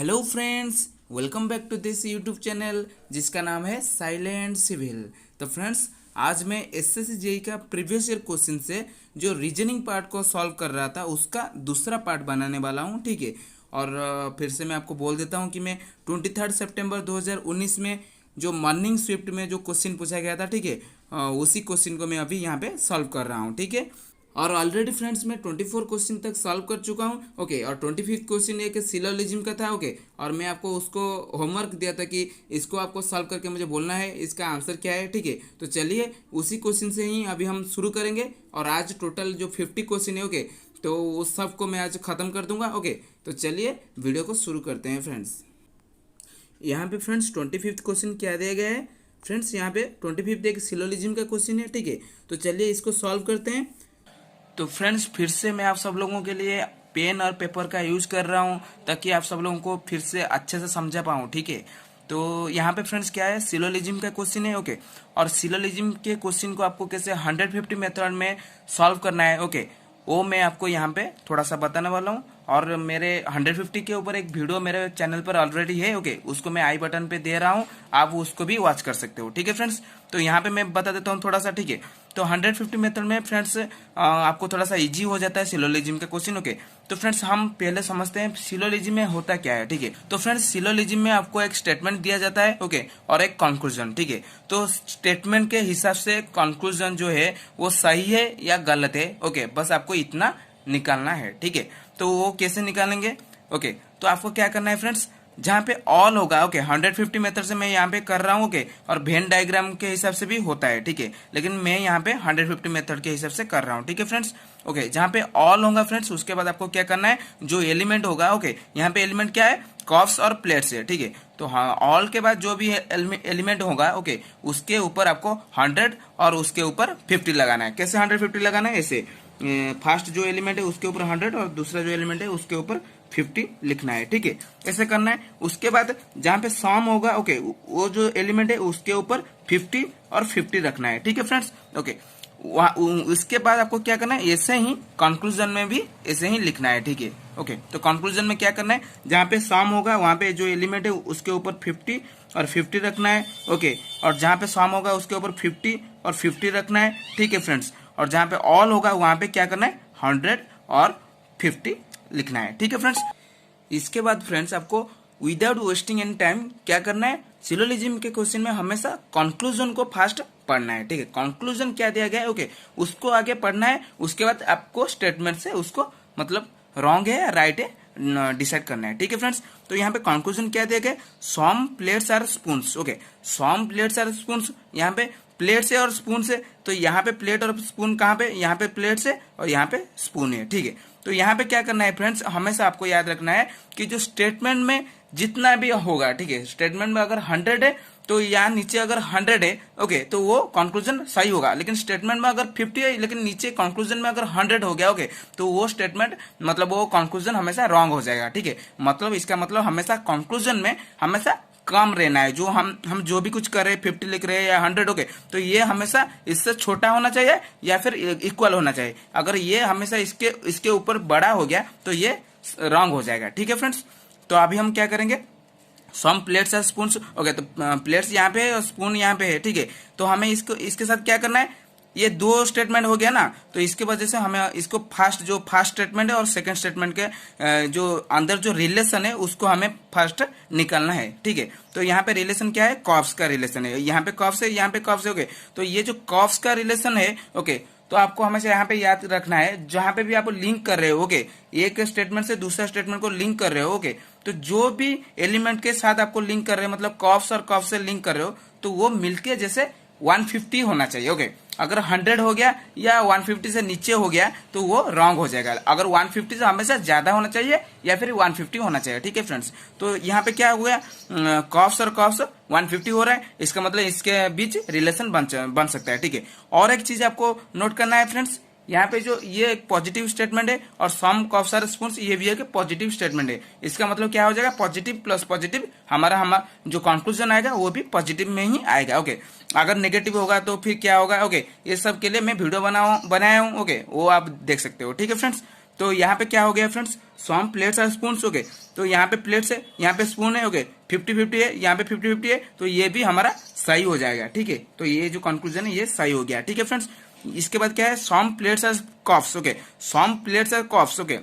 Hello friends, welcome back to this YouTube channel जिसका नाम है साइलेंट सिविल। तो फ्रेंड्स, आज मैं एसएससी जेई का प्रीवियस ईयर क्वेश्चन से जो रीजनिंग पार्ट को सॉल्व कर रहा था उसका दूसरा पार्ट बनाने वाला हूँ, ठीक है। और फिर से मैं आपको बोल देता हूँ कि मैं 23 सितंबर 2019 में जो मॉर्निंग शिफ्ट में जो क्वेश्चन पूछा गया था, ठीक है, उसी क्वेश्चन को मैं अभी यहाँ पे सॉल्व कर रहा हूँ, ठीक है। और ऑलरेडी फ्रेंड्स मैं 24 क्वेश्चन तक सॉल्व कर चुका हूँ, ओके। और 25th क्वेश्चन एक सिलोजिज्म का था, ओके। और मैं आपको उसको होमवर्क दिया था कि इसको आपको सॉल्व करके मुझे बोलना है इसका आंसर क्या है, ठीक है। तो चलिए उसी क्वेश्चन से ही अभी हम शुरू करेंगे। और आज टोटल जो 50 क्वेश्चन है, ओके, तो उस सब को मैं आज ख़त्म कर दूंगा, ओके। तो चलिए वीडियो को शुरू करते हैं फ्रेंड्स। यहाँ पे फ्रेंड्स 25th क्वेश्चन क्या दिया गया है फ्रेंड्स, यहाँ पे 25th एक सिलोजिज्म का क्वेश्चन है, ठीक है। तो चलिए इसको सॉल्व करते हैं। तो फ्रेंड्स, फिर से मैं आप सब लोगों के लिए पेन और पेपर का यूज कर रहा हूँ ताकि आप सब लोगों को फिर से अच्छे से समझा पाऊँ, ठीक है। तो यहाँ पे फ्रेंड्स क्या है, सिलोजिज्म का क्वेश्चन है, ओके। और सिलोजिज्म के क्वेश्चन को आपको कैसे 150 मेथड में सॉल्व करना है, ओके, वो मैं आपको यहाँ पे थोड़ा सा बताने वाला हूँ। और मेरे 150 के ऊपर एक वीडियो मेरे चैनल पर ऑलरेडी है, ओके, उसको मैं आई बटन पे दे रहा हूँ, आप उसको भी वॉच कर सकते हो, ठीक है फ्रेंड्स। तो यहाँ पे मैं बता देता हूँ थोड़ा सा, ठीक है। तो 150 मेथड में फ्रेंड्स आपको थोड़ा सा इजी हो जाता है सिलोजिज्म का क्वेश्चन, ओके। तो फ्रेंड्स हम पहले समझते हैं सिलोजिज्म में होता क्या है, ठीक है। तो फ्रेंड्स सिलोजिज्म में आपको एक स्टेटमेंट दिया जाता है, ओके, और एक कंक्लूजन, ठीक है। तो स्टेटमेंट के हिसाब से कंक्लूजन जो है वो सही है या गलत है, ओके, बस आपको इतना निकालना है, ठीक है। तो वो कैसे निकालेंगे, ओके। तो आपको क्या करना है फ्रेंड्स, जहां पे ऑल होगा, ओके, 150 मेथड से मैं यहाँ पे कर रहा हूँ, ओके। और वेन डायग्राम के हिसाब से भी होता है, ठीक है, लेकिन मैं यहाँ पे 150 मेथड के हिसाब से कर रहा हूँ, ठीक है फ्रेंड्स, ओके। जहां पे ऑल होगा फ्रेंड्स, उसके बाद आपको क्या करना है, जो एलिमेंट होगा, ओके, यहाँ पे एलिमेंट क्या है, कॉफ्स और प्लेट्स है, ठीक है। तो हाँ, ऑल के बाद जो भी एलिमेंट होगा, ओके, उसके ऊपर आपको 100 और उसके ऊपर 50 लगाना है। कैसे 150 लगाना है, ऐसे फर्स्ट जो एलिमेंट है उसके ऊपर 100 और दूसरा जो एलिमेंट है उसके ऊपर 50 लिखना है, ठीक है, ऐसे करना है। उसके बाद जहां पे सम होगा, ओके, वो जो एलिमेंट है उसके ऊपर 50 और 50 रखना है, ठीक है फ्रेंड्स, ओके। उसके बाद आपको क्या करना है, ऐसे ही कंक्लूजन में भी ऐसे ही लिखना है, ठीक है, ओके। तो कंक्लूजन में क्या करना है, जहां पे सम होगा वहां पे जो एलिमेंट है उसके ऊपर 50 और 50 रखना है, ओके। और जहां पे सम होगा उसके ऊपर 50 और 50 रखना है, ठीक है फ्रेंड्स। और जहां पे ऑल होगा वहां पे क्या करना है, 100 और 50 लिखना है, ठीक है फ्रेंड्स। इसके बाद फ्रेंड्स आपको विदाउट वेस्टिंग एनी टाइम क्या करना है, सिलोजिज्म के क्वेश्चन में हमेशा कंक्लूजन को फास्ट पढ़ना है, ठीक है। कंक्लूजन क्या दिया गया है, ओके, उसको आगे पढ़ना है। उसके बाद आपको स्टेटमेंट से उसको मतलब रॉन्ग है या राइट है डिसाइड करना है, ठीक है फ्रेंड्स। तो यहाँ पे कंक्लूजन क्या दिया गया, some plates are spoons, okay, some plates are spoons. यहाँ पे प्लेट से और स्पून से, तो यहाँ पे प्लेट और स्पून कहाँ पे, यहाँ पे प्लेट से और यहाँ पे स्पून है, ठीक है। तो यहाँ पे क्या करना है फ्रेंड्स, हमेशा आपको याद रखना है कि जो स्टेटमेंट में जितना भी होगा, ठीक है, स्टेटमेंट में अगर 100 है तो यहाँ नीचे अगर 100 है, ओके, तो वो कंक्लूजन सही होगा। लेकिन स्टेटमेंट में अगर 50 है लेकिन नीचे कंक्लूजन में अगर 100 हो गया, ओके, तो वो स्टेटमेंट मतलब वो कंक्लूजन हमेशा रॉन्ग हो जाएगा, ठीक है। मतलब इसका मतलब हमेशा कंक्लूजन में हमेशा कम रहना है। जो हम जो भी कुछ कर रहे हैं, 50 लिख रहे हैं या 100, ओके, तो ये हमेशा इससे छोटा होना चाहिए या फिर इक्वल होना चाहिए। अगर ये हमेशा इसके ऊपर बड़ा हो गया तो ये रॉन्ग हो जाएगा, ठीक है फ्रेंड्स। तो अभी हम क्या करेंगे, सम प्लेट्स और स्पून, ओके, तो प्लेट्स यहाँ पे है और स्पून यहाँ पे है, ठीक है। तो हमें इसके साथ क्या करना है, ये दो स्टेटमेंट हो गया ना, तो इसके वजह से हमें इसको फर्स्ट स्टेटमेंट है और सेकंड स्टेटमेंट के जो अंदर जो रिलेशन है उसको हमें फर्स्ट निकालना है, ठीक है। तो यहाँ पे रिलेशन क्या है, कॉफ्स का रिलेशन है, यहाँ पे कॉफ्स है, यहाँ पे कॉफ्स है, ओके। तो ये जो कॉफ्स का रिलेशन है, ओके, तो आपको हमेशा यहाँ पे याद रखना है, जहां पे भी आप लिंक कर रहे हो, ओके, एक स्टेटमेंट से दूसरा स्टेटमेंट को लिंक कर रहे हो, ओके, तो जो भी एलिमेंट के साथ आपको लिंक कर रहे हो, मतलब कॉफ्स और कॉफ्स से लिंक कर रहे हो, तो वो मिलके जैसे 150 होना चाहिए, ओके। अगर 100 हो गया या 150 से नीचे हो गया तो वो रॉन्ग हो जाएगा। अगर 150 से हमेशा ज्यादा होना चाहिए या फिर 150 होना चाहिए, ठीक है फ्रेंड्स। तो यहाँ पे क्या हुआ, कॉफ्स और कॉफ्स 150 हो रहा है, इसका मतलब इसके बीच रिलेशन बन सकता है, ठीक है। और एक चीज आपको नोट करना है फ्रेंड्स, यहाँ पे जो ये एक पॉजिटिव स्टेटमेंट है और सम कॉफ्स आर स्पून्स ये भी एक पॉजिटिव स्टेटमेंट है। इसका मतलब क्या हो जाएगा, पॉजिटिव प्लस पॉजिटिव, हमारा जो कंक्लूजन आएगा वो भी पॉजिटिव में ही आएगा, ओके। अगर नेगेटिव होगा तो फिर क्या होगा, ओके, ये सब के लिए मैं वीडियो बनाया हूँ, ओके, वो आप देख सकते हो, ठीक है फ्रेंड्स। तो यहाँ पे क्या हो गया friends, some plates are spoons, okay. तो यहाँ पे प्लेट्स है, यहाँ पे स्पून है, ओके। 50-50 है, यहाँ पे 50-50 है, तो ये भी हमारा सही हो जाएगा, ठीक है। तो ये जो कंक्लूजन है ये सही हो गया, ठीक है फ्रेंड्स। इसके बाद क्या है, some plates are cups, okay. Some plates are cups, okay.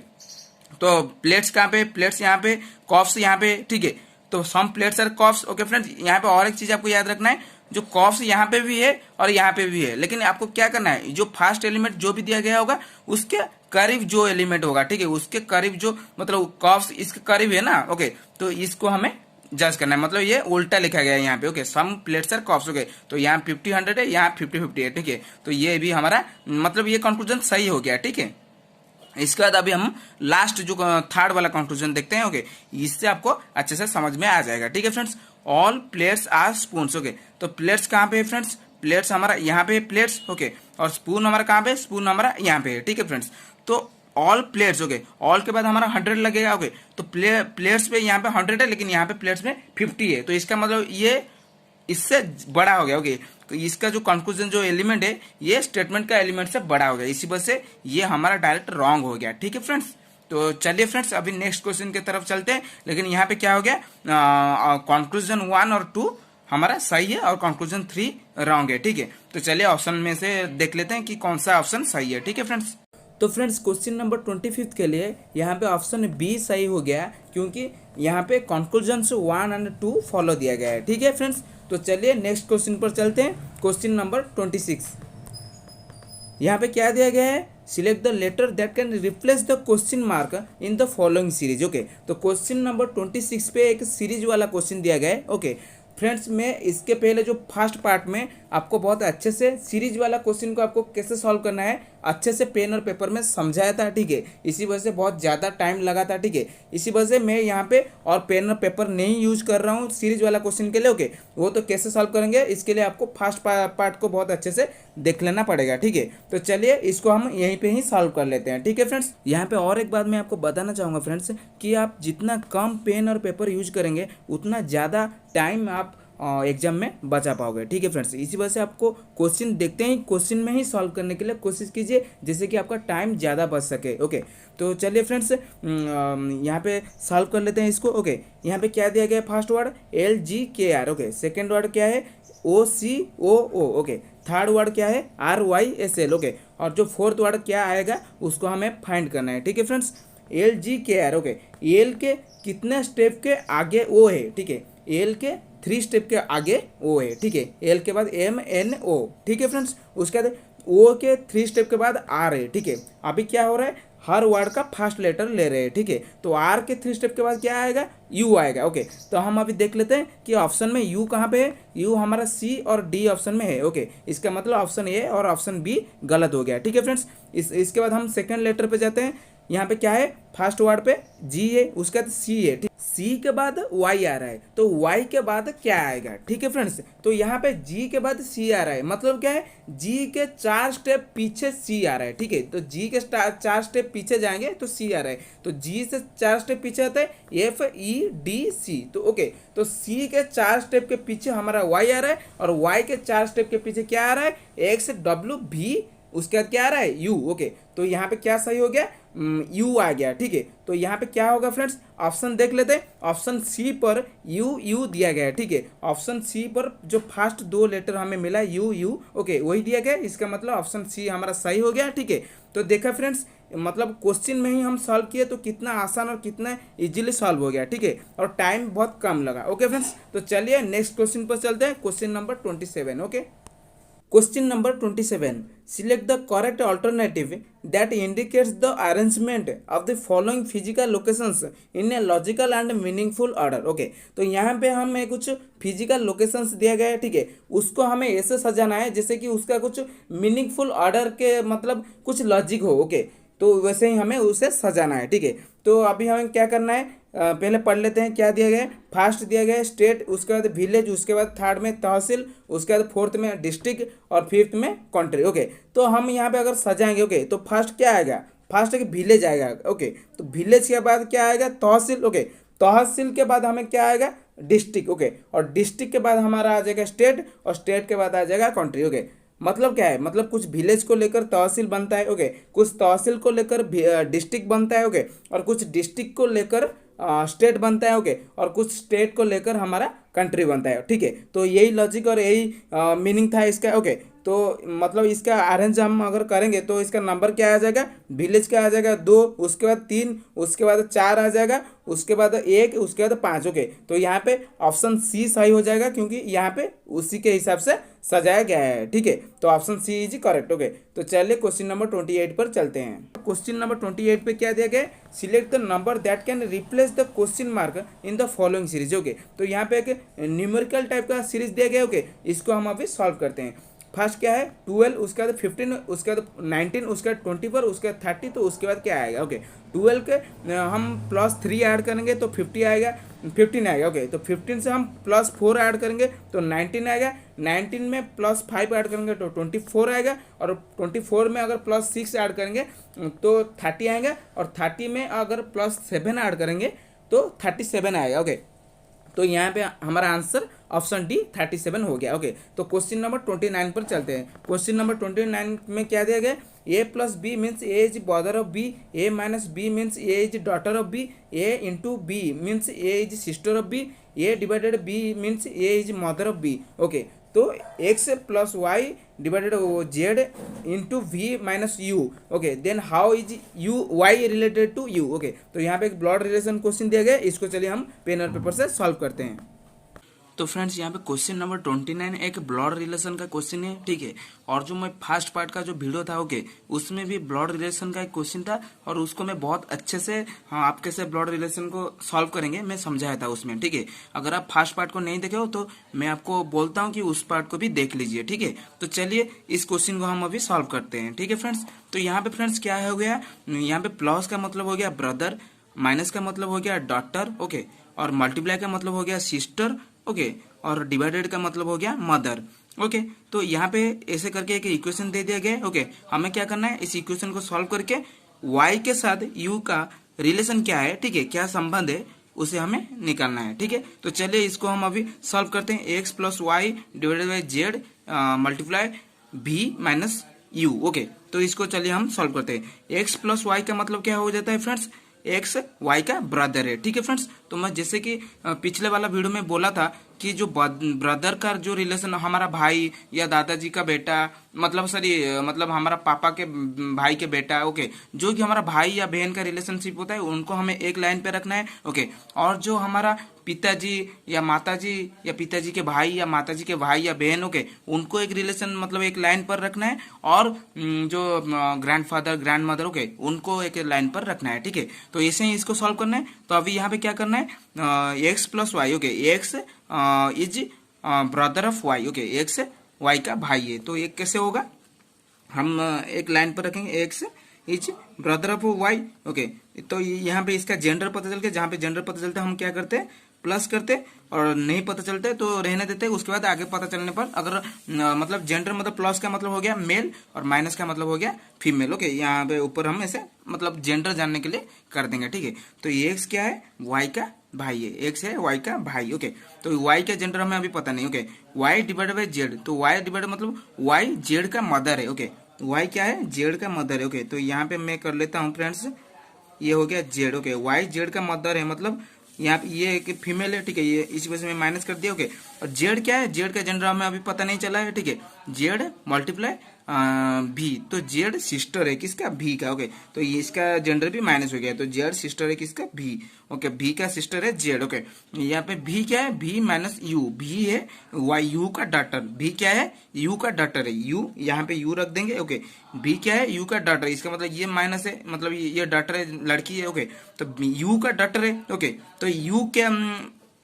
तो प्लेट्स कहाँ पे, प्लेट्स यहाँ पे, कप्स यहाँ पे, ठीक है। तो some plates are cups, okay friends. यहाँ पे और एक चीज आपको याद रखना है, जो कप्स यहाँ पे भी है और यहाँ पे भी है, लेकिन आपको क्या करना है, जो फर्स्ट एलिमेंट जो भी दिया गया होगा उसके करीब जो एलिमेंट होगा, ठीक है, उसके करीब जो मतलब कप्स इसके करीब है ना, ओके। तो इसको हमें जज करना है, मतलब ये उल्टा लिखा गया है यहाँ पे, okay. Some plates are cups, okay. तो यहाँ 50-100 है, यहाँ 50-50 है, ठीक है। तो ये भी हमारा मतलब ये कंक्लूजन सही हो गया, ठीक है। इसके बाद अभी हम लास्ट जो थर्ड वाला कंक्लूजन देखते हैं, ओके। इससे आपको अच्छे से समझ में आ जाएगा, ठीक है friends. All plates are spoons, okay. तो प्लेट्स कहाँ पे है फ्रेंड्स, प्लेट्स हमारा यहाँ पे प्लेट्स, ओके। और स्पून हमारा कहाँ पे, स्पून हमारा यहाँ पे है, ठीक है फ्रेंड्स। तो ऑल प्लेट्स, ओके। ऑल के बाद हमारा 100 लगेगा, ओके। तो प्लेट्स पे यहाँ पे 100 है, लेकिन यहाँ पे प्लेट्स में 50 है, तो इसका मतलब ये इससे बड़ा हो गया, ओके। तो इसका जो कंक्लूजन जो एलिमेंट है ये स्टेटमेंट का एलिमेंट से बड़ा हो गया, इसी वजह से ये हमारा डायरेक्ट रॉन्ग हो गया, ठीक है फ्रेंड्स। तो चलिए फ्रेंड्स अभी नेक्स्ट क्वेश्चन की तरफ चलते हैं, लेकिन यहाँ पे क्या हो गया, कंक्लूजन 1 और 2 हमारा सही है और कंक्लूजन 3 रॉन्ग है, ठीक है। तो चलिए ऑप्शन में से देख लेते हैं कि कौन सा ऑप्शन सही है, ठीक है फ्रेंड्स। तो फ्रेंड्स क्वेश्चन नंबर 25 के लिए यहाँ पे ऑप्शन बी सही हो गया, क्योंकि यहाँ पे कंक्लूजन 1 और 2 फॉलो दिया गया है, ठीक है फ्रेंड्स। तो चलिए नेक्स्ट क्वेश्चन पर चलते हैं, क्वेश्चन नंबर 26। यहाँ पे क्या दिया गया है, select the letter that can replace the question mark in the following series, okay. तो क्वेश्चन नंबर 26 पे एक सीरीज वाला क्वेश्चन दिया गया है, ओके फ्रेंड्स। मैं इसके पहले जो फर्स्ट पार्ट में आपको बहुत अच्छे से सीरीज वाला क्वेश्चन को आपको कैसे सॉल्व करना है अच्छे से पेन और पेपर में समझाया था, ठीक है। इसी वजह से बहुत ज़्यादा टाइम लगा था, ठीक है। इसी वजह से मैं यहाँ पे और पेन और पेपर नहीं यूज कर रहा हूँ सीरीज वाला क्वेश्चन के लिए, ओके। वो तो कैसे सॉल्व करेंगे इसके लिए आपको फर्स्ट पार्ट को बहुत अच्छे से देख लेना पड़ेगा, ठीक है। तो चलिए इसको हम यहीं पे ही सॉल्व कर लेते हैं, ठीक है फ्रेंड्स। यहाँ पे और एक बात मैं आपको बताना चाहूँगा फ्रेंड्स, कि आप जितना कम पेन और पेपर यूज करेंगे उतना ज़्यादा टाइम आप एग्जाम में बचा पाओगे, ठीक है फ्रेंड्स। इसी वजह से आपको क्वेश्चन देखते ही क्वेश्चन में ही सॉल्व करने के लिए कोशिश कीजिए, जिससे कि आपका टाइम ज़्यादा बच सके, ओके। तो चलिए फ्रेंड्स यहाँ पे सॉल्व कर लेते हैं इसको, ओके। यहाँ पे क्या दिया गया है, first word LGKR, okay. Second word क्या है, OCOO, ओके। थर्ड वर्ड क्या है, RYSL, ओके। और जो फोर्थ वर्ड क्या आएगा उसको हमें फाइंड करना है, ठीक है फ्रेंड्स। LGKR, okay. एल के कितने स्टेप के आगे O है, ठीक है। एल के 3 स्टेप के आगे O है, ठीक है। एल के बाद MNO, ठीक है फ्रेंड्स। उसके बाद O के 3 स्टेप के बाद R है, ठीक है। अभी क्या हो रहा है, हर वर्ड का फर्स्ट लेटर ले रहे हैं, ठीक है। तो R के 3 स्टेप के बाद क्या आएगा, U आएगा, ओके। तो हम अभी देख लेते हैं कि ऑप्शन में U कहाँ पे है। U हमारा C और D ऑप्शन में है, ओके। इसका मतलब ऑप्शन A और ऑप्शन B गलत हो गया, ठीक है फ्रेंड्स। इसके बाद हम सेकेंड लेटर पे जाते हैं। यहाँ पे क्या है, फर्स्ट वर्ड पे G है, उसके बाद C है, ठीक। C के बाद Y आ रहा है, तो Y के बाद क्या आएगा, ठीक है फ्रेंड्स। तो यहाँ पे G के बाद C आ रहा है, मतलब क्या है, G के 4 स्टेप पीछे C आ रहा है, ठीक है। तो G के 4 स्टेप पीछे जाएंगे तो C आ रहा है, तो G से 4 स्टेप पीछे आता है FEDC, तो ओके। तो C के 4 स्टेप के पीछे हमारा Y आ रहा है, और Y के 4 स्टेप के पीछे क्या आ रहा है, XWV, उसके बाद क्या आ रहा है, U, ओके। तो यहाँ पे क्या सही हो गया, U आ गया, ठीक है। तो यहाँ पे क्या होगा फ्रेंड्स, ऑप्शन देख लेते हैं। ऑप्शन सी पर U दिया गया है, ठीक है। ऑप्शन सी पर जो फर्स्ट 2 लेटर हमें मिला U, ओके, वही दिया गया। इसका मतलब ऑप्शन सी हमारा सही हो गया, ठीक है। तो देखा फ्रेंड्स, मतलब क्वेश्चन में ही हम सॉल्व किए तो कितना आसान और कितना इजीली सॉल्व हो गया, ठीक है। और टाइम बहुत कम लगा, ओके फ्रेंड्स। तो चलिए नेक्स्ट क्वेश्चन पर चलते हैं, question number 27, okay. Question number 27. Select the correct alternative that indicates the arrangement of the following physical locations in a logical and meaningful order. Okay. तो यहाँ पे हमें कुछ फिजिकल लोकेशंस दिया गया है, ठीक है। उसको हमें ऐसे सजाना है जैसे कि उसका कुछ मीनिंगफुल ऑर्डर के मतलब कुछ लॉजिक हो, ओके। तो वैसे ही हमें उसे सजाना है, ठीक है। तो अभी हमें क्या करना है, पहले पढ़ लेते हैं क्या दिया गया है। फर्स्ट दिया गया है स्टेट, उसके बाद विलेज, उसके बाद थर्ड में तहसील, उसके बाद फोर्थ में डिस्ट्रिक्ट और फिफ्थ में कंट्री, ओके। तो हम यहाँ पे अगर सजाएंगे, ओके, तो फर्स्ट क्या आएगा, फर्स्ट है विलेज आएगा, ओके। तो विलेज के बाद क्या आएगा, तहसील, ओके। तहसील के बाद हमें क्या आएगा, डिस्ट्रिक्ट, ओके। और डिस्ट्रिक्ट के बाद हमारा आ जाएगा स्टेट, और स्टेट के बाद आ जाएगा कंट्री, ओके। मतलब क्या है, मतलब कुछ विलेज को लेकर तहसील बनता है, ओके, कुछ तहसील को लेकर डिस्ट्रिक्ट बनता है, ओके, और कुछ डिस्ट्रिक्ट को लेकर स्टेट बनता है, ओके, और कुछ स्टेट को लेकर हमारा कंट्री बनता है, ठीक है। तो यही लॉजिक और यही मीनिंग था इसका, ओके। तो मतलब इसका अरेंज हम अगर करेंगे तो इसका नंबर क्या आ जाएगा, विलेज का आ जाएगा 2, उसके बाद 3, उसके बाद 4 आ जाएगा, उसके बाद 1, उसके बाद 5, ओके। तो यहाँ पे ऑप्शन सी सही हो जाएगा, क्योंकि यहाँ पे उसी के हिसाब से सजाया गया है, ठीक है। तो option C is correct, okay. तो चलिए क्वेश्चन नंबर 28 पर चलते हैं। क्वेश्चन नंबर 28 पे क्या दिया गया है, select the number that can replace the question mark in the following series, okay. तो यहाँ पे एक न्यूमेरिकल टाइप का सीरीज दिया गया, ओके। इसको हम अभी सॉल्व करते हैं। फर्स्ट क्या है 12, उसके बाद 15, उसके बाद 19, उसके बाद 24, उसके बाद 30, तो उसके बाद क्या आएगा, ओके। 12 के हम +3 ऐड करेंगे तो 50 आएगा, 15 आएगा, ओके। तो 15 से हम +4 ऐड करेंगे तो 19 आएगा, 19 में +5 ऐड करेंगे तो 24 आएगा, और 24 में अगर +6 ऐड करेंगे तो 30 आएगा, और 30 में अगर +7 ऐड करेंगे तो 37 आएगा, ओके। तो यहाँ पे हमारा आंसर ऑप्शन डी 37 हो गया, ओके। तो क्वेश्चन नंबर 29 पर चलते हैं। क्वेश्चन नंबर 29 में क्या दिया गया, A plus B means A is brother of B, A minus B means A is daughter of B, A into B means A is sister of B, A divided B means A is mother of B, okay. तो X plus Y divided Z into V minus U, okay. Then how is U Y related to U, okay. तो यहाँ पे एक blood relation question दिया गया, इसको चलिए हम पेन और पेपर से सॉल्व करते हैं। तो फ्रेंड्स यहाँ पे क्वेश्चन नंबर 29 एक ब्लड रिलेशन का क्वेश्चन है, ठीक है। और जो मैं फर्स्ट पार्ट का जो वीडियो था, ओके, उसमें भी ब्लड रिलेशन का एक क्वेश्चन था, और उसको मैं बहुत अच्छे से आप कैसे ब्लड रिलेशन को सॉल्व करेंगे मैं समझाया था उसमें, ठीक है। अगर आप फर्स्ट पार्ट को नहीं देखे हो तो मैं आपको बोलता हूँ कि उस पार्ट को भी देख लीजिए, ठीक है। तो चलिए इस क्वेश्चन को हम अभी सॉल्व करते हैं, ठीक है फ्रेंड्स। तो यहाँ पे फ्रेंड्स क्या हो गया, यहाँ पे प्लस का मतलब हो गया ब्रदर, माइनस का मतलब हो गया डॉटर, ओके, और मल्टीप्लाई का मतलब हो गया सिस्टर, ओके, और डिवाइडेड का मतलब हो गया मदर, ओके। तो यहाँ पे ऐसे करके एक इक्वेशन दे दिया गया, ओके। हमें क्या करना है, इस इक्वेशन को सॉल्व करके y के साथ u का रिलेशन क्या है, ठीक है, क्या संबंध है, उसे हमें निकालना है, ठीक है। तो चलिए इसको हम अभी सॉल्व करते हैं। X plus Y divided by Z multiply v minus u, okay. तो इसको चलिए हम सॉल्व करते हैं। एक्स प्लस वाई का मतलब क्या हो जाता है फ्रेंड्स, एक्स वाई का ब्रदर है, ठीक है फ्रेंड्स। तो मैं जैसे कि पिछले वाला वीडियो में बोला था कि जो ब्रदर का जो रिलेशन हमारा भाई या दादाजी का बेटा, मतलब मतलब हमारा पापा के भाई के बेटा, ओके, जो कि हमारा भाई या बहन का रिलेशनशिप होता है उनको हमें एक लाइन पे रखना है, ओके। और जो हमारा पिताजी या माताजी या पिताजी के भाई या माताजी के भाई या बहन, ओके, उनको एक रिलेशन मतलब एक लाइन पर रखना है, और जो ग्रैंडफादर ग्रैंड मदर, ओके, उनको एक लाइन पर रखना है, ठीक है। तो ऐसे ही इसको सॉल्व करना है। तो अभी यहाँ पे क्या करना है, X plus Y, okay, X is brother of Y, okay, X Y का भाई है। तो एक कैसे होगा, हम एक लाइन पर रखेंगे X is brother of Y, okay. तो यहाँ पे इसका जेंडर पता चल के, जहाँ पे जेंडर पता चलता है हम क्या करते हैं, प्लस करते, और नहीं पता चलते तो रहने देते। उसके बाद आगे पता चलने पर अगर मतलब जेंडर मतलब प्लस का मतलब हो गया मेल और माइनस का मतलब हो गया फीमेल, ओके। यहाँ पे ऊपर हम ऐसे मतलब जेंडर जानने के लिए कर देंगे, ठीक है। तो ये एक्स क्या है, वाई का भाई है, एक्स है वाई का भाई, ओके। तो वाई का जेंडर हमें अभी पता नहीं, okay. Y divided by Z, तो वाई डिवाइडेड मतलब वाई जेड का मदर है, ओके। वाई क्या है, जेड का मदर है, ओके। तो यहाँ पे मैं कर लेता हूँ फ्रेंड्स, ये हो गया जेड, ओके। वाई जेड का मदर है, मतलब यहाँ पे ये एक फीमेल है, ठीक है, ये इस वजह से मैं माइनस कर दिया, ओके। और जेड क्या है, जेड का जेंडर हमें अभी पता नहीं चला है, ठीक है। जेड मल्टीप्लाई भी, तो जेड सिस्टर है किसका, भी का, ओके। तो ये इसका जेंडर भी माइनस हो गया, तो जेड सिस्टर है किसका, भी, ओके। भी का सिस्टर है जेड, ओके। यहाँ पे भी क्या है, भी माइनस यू, भी है वाई यू का डॉटर, भी क्या है, यू का डॉटर है, यू यहाँ पे यू रख देंगे, ओके। भी क्या है, यू का डॉटर, इसका मतलब ये माइनस है, मतलब ये डॉटर है, लड़की है, ओके। तो यू का डॉटर है, ओके। तो यू क्या,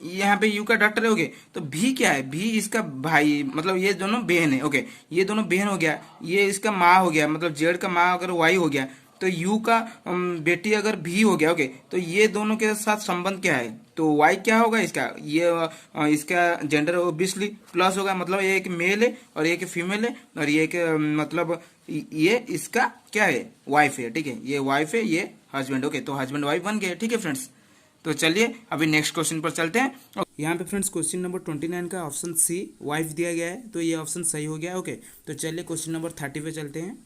यहाँ पे यू का डॉटर है, ओके। तो भी क्या है, भी इसका भाई, मतलब ये दोनों बहन है, ओके। ये दोनों बहन हो गया, ये इसका माँ हो गया, मतलब जेड का माँ अगर वाई हो गया, तो यू का बेटी अगर भी हो गया, ओके। तो ये दोनों के साथ संबंध क्या है, तो वाई क्या होगा इसका, ये इसका जेंडर ऑब्वियसली प्लस होगा, मतलब ये एक मेल है और ये एक फीमेल है, और ये एक मतलब ये इसका क्या है, वाइफ है, ठीक है। ये वाइफ है, ये हस्बैंड, ओके। तो हस्बैंड वाइफ बन गए, ठीक है फ्रेंड्स। तो चलिए अभी नेक्स्ट क्वेश्चन पर चलते हैं। यहाँ पे फ्रेंड्स क्वेश्चन नंबर 29 का ऑप्शन सी वाइफ दिया गया है, तो ये ऑप्शन सही हो गया। ओके, तो चलिए क्वेश्चन नंबर 30 पे चलते हैं।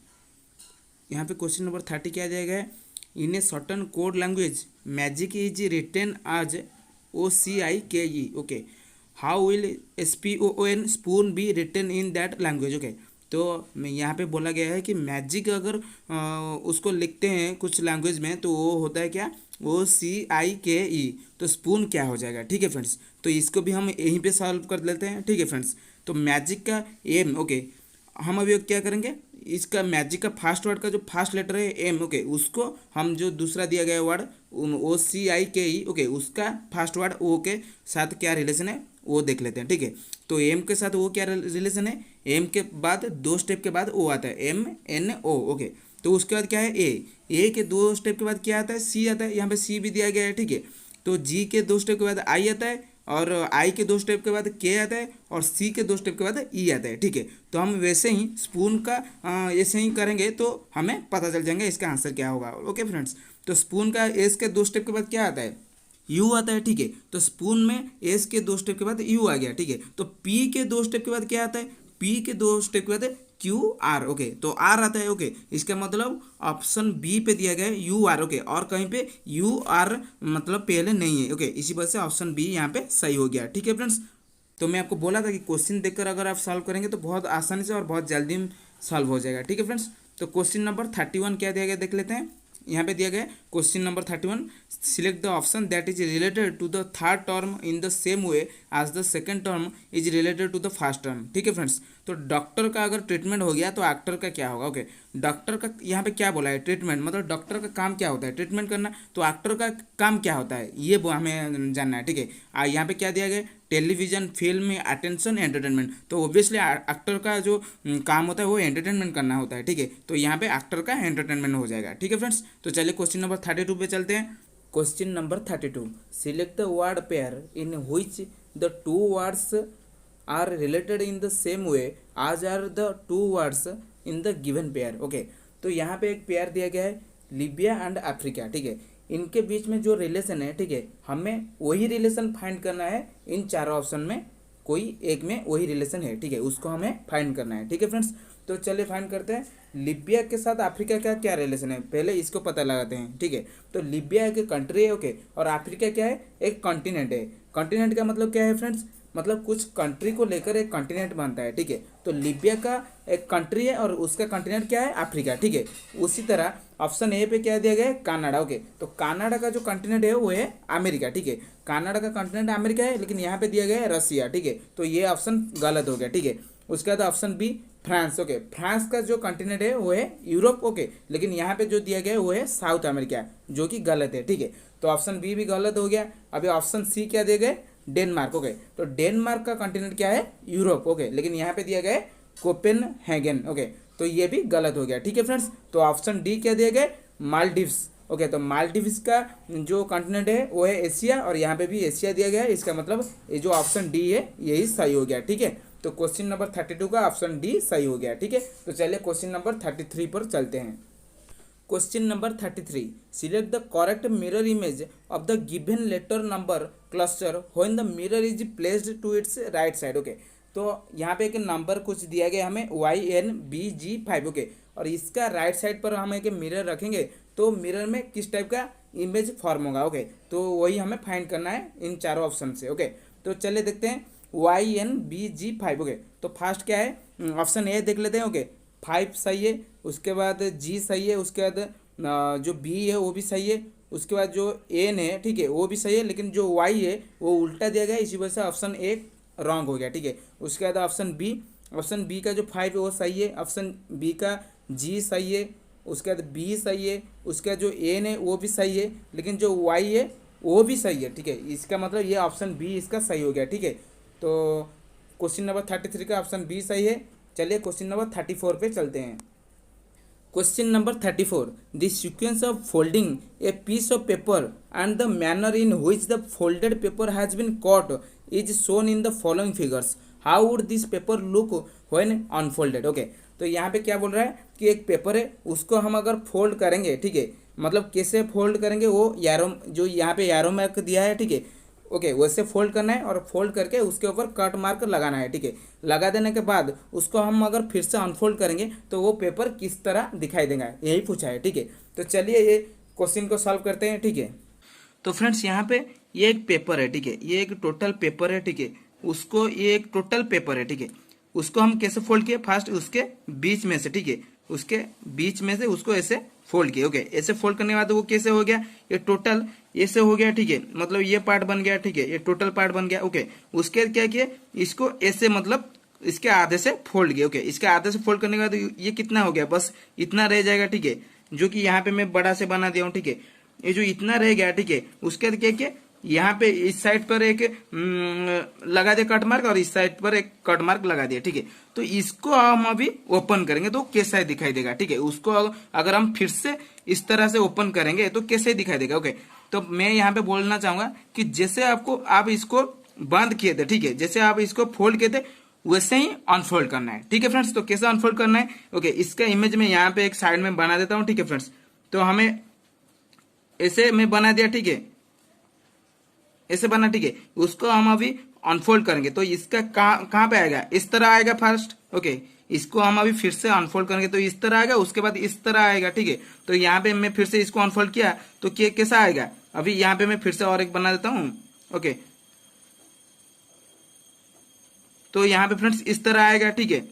यहाँ पे क्वेश्चन नंबर 30 क्या दिया गया है, in a certain code language magic is written as OCIKE। Okay, how will SPON spoon be written in that language. Okay, तो यहाँ पे बोला गया है कि मैजिक अगर उसको लिखते हैं कुछ लैंग्वेज में तो वो होता है क्या, OCIKE। तो स्पून क्या हो जाएगा, ठीक है फ्रेंड्स। तो इसको भी हम यहीं पे सॉल्व कर लेते हैं, ठीक है फ्रेंड्स। तो मैजिक का एम, ओके, हम अभी क्या करेंगे, इसका मैजिक का फर्स्ट वर्ड का जो फर्स्ट लेटर है एम, ओके, उसको हम जो दूसरा दिया गया वर्ड OCIKE, ओके, उसका फर्स्ट वर्ड ओ के साथ क्या रिलेशन है वो देख लेते हैं, ठीक है। तो एम के साथ वो क्या रिलेशन है, एम के बाद 2 स्टेप के बाद ओ आता है, MNO। ओके, तो उसके बाद क्या है ए के 2 स्टेप के बाद क्या आता है, सी आता है, यहाँ पे सी भी दिया गया है, ठीक है। तो जी के 2 स्टेप के बाद आई आता है, और आई के 2 स्टेप के बाद के आता है, और सी के 2 स्टेप के बाद ई आता है, ठीक है। तो हम वैसे ही स्पून का ऐसे ही करेंगे तो हमें पता चल जाएंगे इसका आंसर क्या होगा। ओके फ्रेंड्स, तो स्पून का एस के 2 स्टेप के बाद क्या आता है, यू आता है, ठीक है। तो स्पून में एस के 2 स्टेप के बाद यू आ गया, ठीक है। तो पी के 2 स्टेप के बाद क्या आता है, पी के 2 स्टेप के बाद QR। ओके, तो आर आता है। ओके, इसका मतलब ऑप्शन बी पे दिया गया है UR। ओके, और कहीं पे UR मतलब पहले नहीं है। ओके, इसी वजह से ऑप्शन बी यहाँ पे सही हो गया, ठीक है फ्रेंड्स। तो मैं आपको बोला था कि क्वेश्चन देखकर अगर आप सॉल्व करेंगे तो बहुत आसानी से और बहुत जल्दी सॉल्व हो जाएगा, ठीक है फ्रेंड्स। तो क्वेश्चन नंबर 31 क्या दिया गया देख लेते हैं। यहाँ पे दिया गया question number 31, select the option that is related to the third term in the same way as the second term is related to the first term, ठीक है फ्रेंड्स। तो डॉक्टर का अगर ट्रीटमेंट हो गया तो एक्टर का क्या होगा। ओके, डॉक्टर का यहाँ पे क्या बोला है, ट्रीटमेंट, मतलब डॉक्टर का काम क्या होता है, ट्रीटमेंट करना। तो एक्टर का काम क्या होता है ये हमें जानना है, ठीक है। यहाँ पे क्या दिया गया, टेलीविजन, फिल्म, अटेंशन, एंटरटेनमेंट। तो ऑब्वियसली एक्टर का जो काम होता है वो एंटरटेनमेंट करना होता है, ठीक है। तो यहाँ पे एक्टर का एंटरटेनमेंट हो जाएगा, ठीक है फ्रेंड्स। तो चलिए क्वेश्चन नंबर 32 पे चलते हैं। Question number 32, select the word pair in which the 2 words are related in the same way as are the 2 words in the given pair. Okay, तो यहाँ पे एक पेयर दिया गया है लीबिया एंड अफ्रीका, ठीक है। इनके बीच में जो रिलेशन है, ठीक है, हमें वही रिलेशन फाइंड करना है। इन चारों ऑप्शन में कोई एक में वही रिलेशन है, ठीक है, उसको हमें फाइंड करना है, ठीक है फ्रेंड्स। तो चलिए फाइंड करते हैं। लीबिया के साथ अफ्रीका का क्या रिलेशन है, पहले इसको पता लगाते हैं, ठीक है। तो लीबिया एक कंट्री है, ओके, और अफ्रीका क्या है, एक कॉन्टिनेंट है। कॉन्टिनेंट का मतलब क्या है फ्रेंड्स, मतलब कुछ कंट्री को लेकर एक कॉन्टिनेंट बनता है, ठीक है। तो लीबिया का एक कंट्री है और उसका कॉन्टिनेंट क्या है, अफ्रीका, ठीक है। उसी तरह ऑप्शन ए पे क्या दिया गया है, कनाडा। ओके, तो कनाडा का जो कॉन्टिनेंट है वो है अमेरिका, ठीक है। कनाडा का कॉन्टिनेंट अमेरिका है, लेकिन यहाँ पे दिया गया है रसिया, ठीक है। तो ये ऑप्शन गलत हो गया, ठीक है। उसके बाद option B France. Okay, France का जो कॉन्टिनेंट है वो है यूरोप, ओके, लेकिन यहाँ पे जो दिया गया है वो है साउथ अमेरिका, जो कि गलत है, ठीक है। तो ऑप्शन बी भी गलत हो गया। अभी ऑप्शन सी क्या दिए गए, डेनमार्क। ओके, तो डेनमार्क का कॉन्टिनेंट क्या है, यूरोप, ओके, लेकिन यहाँ पे दिया गया है कोपेनहेगन। ओके, तो ये भी गलत हो गया, ठीक है फ्रेंड्स। तो ऑप्शन डी क्या दिए गए, मालदीव्स। ओके, तो मालदीव्स का जो कॉन्टिनेंट है वो है एशिया, और यहाँ पे भी एशिया दिया गया है। इसका मतलब ये जो ऑप्शन डी है यही सही हो गया, ठीक है। तो क्वेश्चन नंबर 32 का ऑप्शन डी सही हो गया, ठीक है। तो चलिए क्वेश्चन नंबर 33 पर चलते हैं। Question number 33, select the correct mirror image of the given letter number cluster when the mirror is placed to its right side. Okay, तो यहाँ पे एक नंबर कुछ दिया गया हमें YNBG5। ओके, और इसका राइट साइड पर हम एक मिरर रखेंगे तो मिरर में किस टाइप का इमेज फॉर्म होगा। ओके, तो वही हमें फाइंड करना है इन चारों ऑप्शन से। ओके, तो चलिए देखते हैं YNBG5। ओके, तो फर्स्ट क्या है, ऑप्शन ए देख लेते हैं। ओके, 5 सही है, उसके बाद जी सही है, उसके बाद जो बी है वो भी सही है, उसके बाद जो एन है, ठीक है, वो भी सही है, लेकिन जो वाई है वो उल्टा दिया गया है, इसी वजह से ऑप्शन ए रॉन्ग हो गया, ठीक है। उसके बाद ऑप्शन बी का जो 5 है वो सही है, ऑप्शन बी का जी सही है, उसके बाद बी सही है, उसके बाद जो एन है वो भी सही है, लेकिन जो वाई है वो भी सही है, ठीक है। इसका मतलब ये ऑप्शन बी इसका सही हो गया, ठीक है। तो क्वेश्चन नंबर 33 का ऑप्शन बी सही है। चलिए क्वेश्चन नंबर 34 पे चलते हैं। Question number 34, the sequence of folding a piece of paper and the manner in which the folded paper has been cut is shown in the following figures. How would this paper look when unfolded. Okay, तो यहाँ पे क्या बोल रहा है कि एक paper है, उसको हम अगर फोल्ड करेंगे, ठीक है, मतलब कैसे फोल्ड करेंगे वो यारो जो यहाँ पे यारो मार्क दिया है, ठीक है, ओके, वैसे फोल्ड करना है और फोल्ड करके उसके ऊपर कट मार्क लगाना है, ठीक है। लगा देने के बाद उसको हम अगर फिर से अनफोल्ड करेंगे तो वो पेपर किस तरह दिखाई देगा, यही पूछा है, ठीक है। तो चलिए ये क्वेश्चन को सॉल्व करते हैं, ठीक है। तो फ्रेंड्स यहाँ पे ये एक पेपर है, ठीक है, ये एक टोटल पेपर है, ठीक है, उसको ये एक टोटल पेपर है, ठीक है, उसको हम कैसे फोल्ड किए, फर्स्ट उसके बीच में से, ठीक है, उसके बीच में से उसको ऐसे फोल्ड किए, ओके, ऐसे फोल्ड करने के बाद वो कैसे हो गया, ये टोटल ऐसे हो गया, ठीक है, मतलब ये पार्ट बन गया, ठीक है, ये टोटल पार्ट बन गया, ओके। उसके क्या किए, इसको ऐसे मतलब इसके आधे से फोल्ड किए, ओके, इसके आधे से फोल्ड करने के बाद ये कितना हो गया, बस इतना रह जाएगा, ठीक है, जो कि यहाँ पे मैं बड़ा से बना दिया हूँ, ठीक है। ये जो इतना रह गया, ठीक है, उसके बाद क्या किया, यहाँ पे इस साइड पर एक लगा दिया कट मार्क और इस साइड पर एक कट मार्क लगा दिया, ठीक है। तो इसको हम अभी ओपन करेंगे तो कैसा दिखाई देगा, ठीक है, उसको अगर हम फिर से इस तरह से ओपन करेंगे तो कैसे दिखाई देगा, ओके। तो मैं यहाँ पे बोलना चाहूंगा कि जैसे आप इसको बंद किए थे, ठीक है, जैसे आप इसको फोल्ड किए थे वैसे ही अनफोल्ड करना है, ठीक है फ्रेंड्स। तो कैसे अनफोल्ड करना है, ओके, इसका इमेज मैं यहाँ पे एक साइड में बना देता हूँ, ठीक है फ्रेंड्स। तो हमें ऐसे मैं बना दिया, ठीक है, ऐसे बना, ठीक है, उसको हम अभी अनफोल्ड करेंगे तो इसका कहाँ पे आएगा, इस तरह आएगा फर्स्ट, ओके। इसको हम अभी फिर से अनफोल्ड करेंगे तो इस तरह आएगा, उसके बाद इस तरह आएगा, ठीक है। तो यहाँ पे मैं फिर से इसको अनफोल्ड किया तो कैसा आएगा, अभी यहाँ पे मैं फिर से और एक बना देता हूँ, ओके। तो यहाँ पे फ्रेंड्स इस तरह आएगा, ठीक है,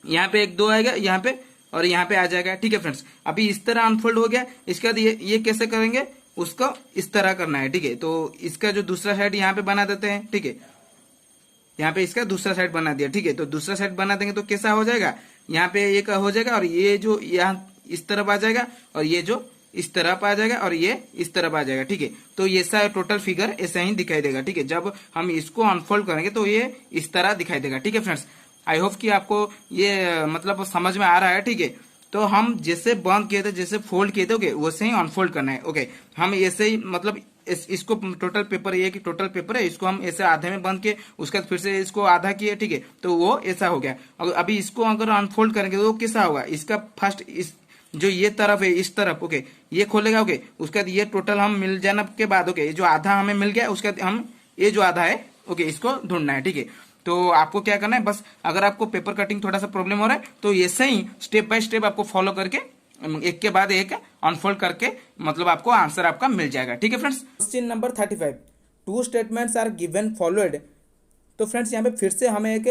यहाँ पे एक दो आएगा यहाँ पे और यहाँ पे आ जाएगा, ठीक है फ्रेंड्स। अभी इस तरह अनफोल्ड हो गया, इसके बाद ये कैसे करेंगे, उसको इस तरह करना है, ठीक है। तो इसका जो दूसरा साइड यहाँ पे बना देते हैं, ठीक है, यहाँ पे इसका दूसरा साइड बना दिया, ठीक है। तो दूसरा साइड बना देंगे तो कैसा हो जाएगा, यहाँ पे एक हो जाएगा और ये जो यहाँ इस तरफ आ जाएगा और ये जो इस तरफ आ जाएगा और ये इस तरफ आ जाएगा, ठीक है। तो ये सा टोटल फिगर ऐसा ही दिखाई देगा, ठीक है। जब हम इसको अनफोल्ड करेंगे तो ये इस तरह दिखाई देगा, ठीक है फ्रेंड्स। आई होप कि आपको ये मतलब समझ में आ रहा है, ठीक है। तो हम जैसे बंद किए थे, जैसे फोल्ड किए थे, ओके, वैसे ही अनफोल्ड करना है, ओके। हम ऐसे ही मतलब इसको टोटल पेपर, ये कि टोटल पेपर है, इसको हम ऐसे आधे में बंद किए, उसके बाद फिर से इसको आधा किए, ठीक है। तो वो ऐसा हो गया। अभी इसको अगर अनफोल्ड करेंगे तो कैसा होगा, इसका फर्स्ट इस जो ये तरफ है इस तरफ, ओके, ये खोलेगा, ओके, उसके बाद ये टोटल हम मिल जाने के बाद, ओके, जो आधा हमें मिल गया उसके बाद हम ये जो आधा है, ओके, इसको ढूंढना है, ठीक है। तो आपको क्या करना है, बस अगर आपको पेपर कटिंग थोड़ा सा प्रॉब्लम हो रहा है तो ऐसे ही स्टेप बाय स्टेप आपको फॉलो करके एक के बाद एक अनफोल्ड करके मतलब आपको आंसर आपका मिल जाएगा, ठीक है friends. Question number 35, two statements are given followed. तो फ्रेंड्स यहाँ पे फिर से हमें एक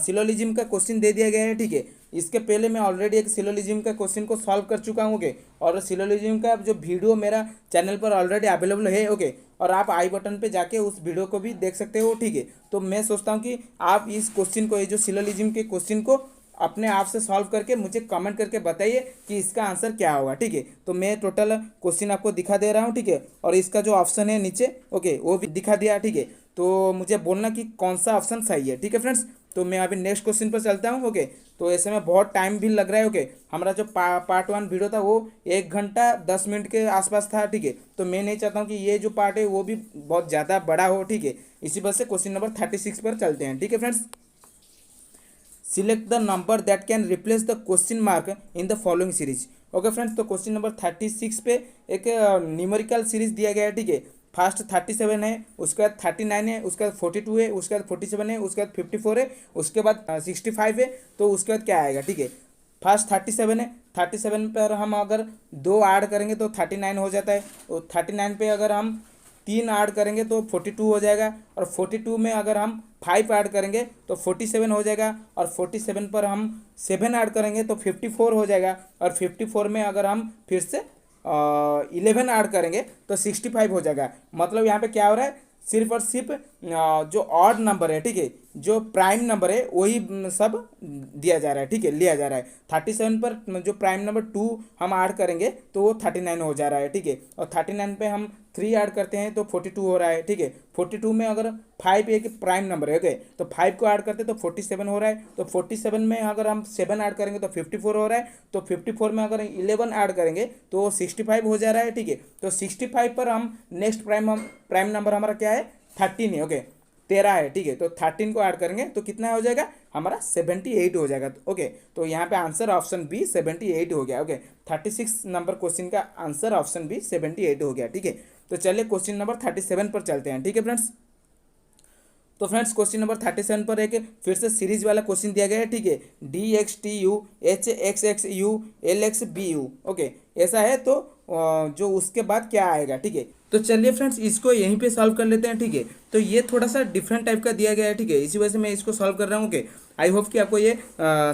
सिलोजिज्म का क्वेश्चन दे दिया गया है, ठीक है। इसके पहले मैं ऑलरेडी एक सिलोजिज्म का क्वेश्चन को सॉल्व कर चुका हूँ, ओके, और सिलोजिज्म का जो वीडियो मेरा चैनल पर ऑलरेडी अवेलेबल है, ओके, और आप आई बटन पे जाके उस वीडियो को भी देख सकते हो, ठीक है। तो मैं सोचता हूँ कि आप इस क्वेश्चन को, ये जो सिलोजिज्म के क्वेश्चन को अपने आप से सॉल्व करके मुझे कमेंट करके बताइए कि इसका आंसर क्या होगा, ठीक है। तो मैं टोटल क्वेश्चन आपको दिखा दे रहा हूँ, ठीक है, और इसका जो ऑप्शन है नीचे, ओके, वो भी दिखा दिया, ठीक है। तो मुझे बोलना कि कौन सा ऑप्शन सही है, ठीक है फ्रेंड्स। तो मैं अभी नेक्स्ट क्वेश्चन पर चलता हूँ, ओके। तो ऐसे में बहुत टाइम भी लग रहा है, ओके। हमारा जो पार्ट 1 वीडियो था वो 1 घंटा 10 मिनट के आसपास था, ठीक है। तो मैं नहीं चाहता हूँ कि ये जो पार्ट है वो भी बहुत ज़्यादा बड़ा हो, ठीक है। इसी वजह से क्वेश्चन नंबर 36 पर चलते हैं, ठीक है friends. Select the number that can replace the question mark in the following series. Okay friends, तो क्वेश्चन नंबर 36 पे एक न्यूमेरिकल सीरीज दिया गया है, ठीक है। फर्स्ट 37 है, उसके बाद 39 है, उसके बाद 42 है, उसके बाद 47 है, उसके बाद 54 है, उसके बाद 65 है। तो उसके बाद क्या आएगा, ठीक है। फर्स्ट 37 है, 37 पर हम अगर 2 ऐड करेंगे तो 39 हो जाता है। और 39 पे अगर हम 3 ऐड करेंगे तो 42 हो जाएगा। और 42 में अगर हम 5 ऐड करेंगे तो 47 हो जाएगा। और 47 पर हम 7 ऐड करेंगे तो 54 हो जाएगा। और 54 में अगर हम फिर से 11 ऐड करेंगे तो 65 हो जाएगा। मतलब यहाँ पे क्या हो रहा है, सिर्फ और सिर्फ जो ऑड नंबर है, ठीक है, जो प्राइम नंबर है वही सब दिया जा रहा है, ठीक है, लिया जा रहा है। 37 पर जो प्राइम नंबर 2 हम ऐड करेंगे तो वो 39 हो जा रहा है, ठीक है। और 39 पे हम 3 ऐड करते हैं तो 42 हो रहा है, ठीक है। 42 में अगर 5 एक प्राइम नंबर है, ओके, तो 5 को ऐड करते हैं तो 47 हो रहा है। तो 47 में अगर हम 7 ऐड करेंगे तो 54 हो रहा है। तो 54 में अगर 11 ऐड करेंगे तो 65 हो जा रहा है, ठीक है। तो 65 पर हम नेक्स्ट प्राइम नंबर हमारा क्या है, 13 है, ओके। 13 है, ठीक है। तो 13 को ऐड करेंगे तो कितना हो जाएगा हमारा 78 हो जाएगा। ओके, तो यहाँ पे आंसर ऑप्शन बी 78 हो गया। ओके, 36 नंबर क्वेश्चन का आंसर ऑप्शन बी 78 हो गया, ठीक है। तो चलिए क्वेश्चन नंबर 37 पर चलते हैं, ठीक है फ्रेंड्स। तो फ्रेंड्स क्वेश्चन नंबर 37 पर एक फिर से सीरीज वाला क्वेश्चन दिया गया है, ठीक है। DXTU HXXU LXBU, ओके, ऐसा है। तो जो उसके बाद क्या आएगा, ठीक है। तो चलिए फ्रेंड्स इसको यहीं पे सॉल्व कर लेते हैं, ठीक है। तो ये थोड़ा सा डिफरेंट टाइप का दिया गया है, ठीक है, इसी वजह से मैं इसको सॉल्व कर रहा हूँ। ओके, आई होप कि आपको ये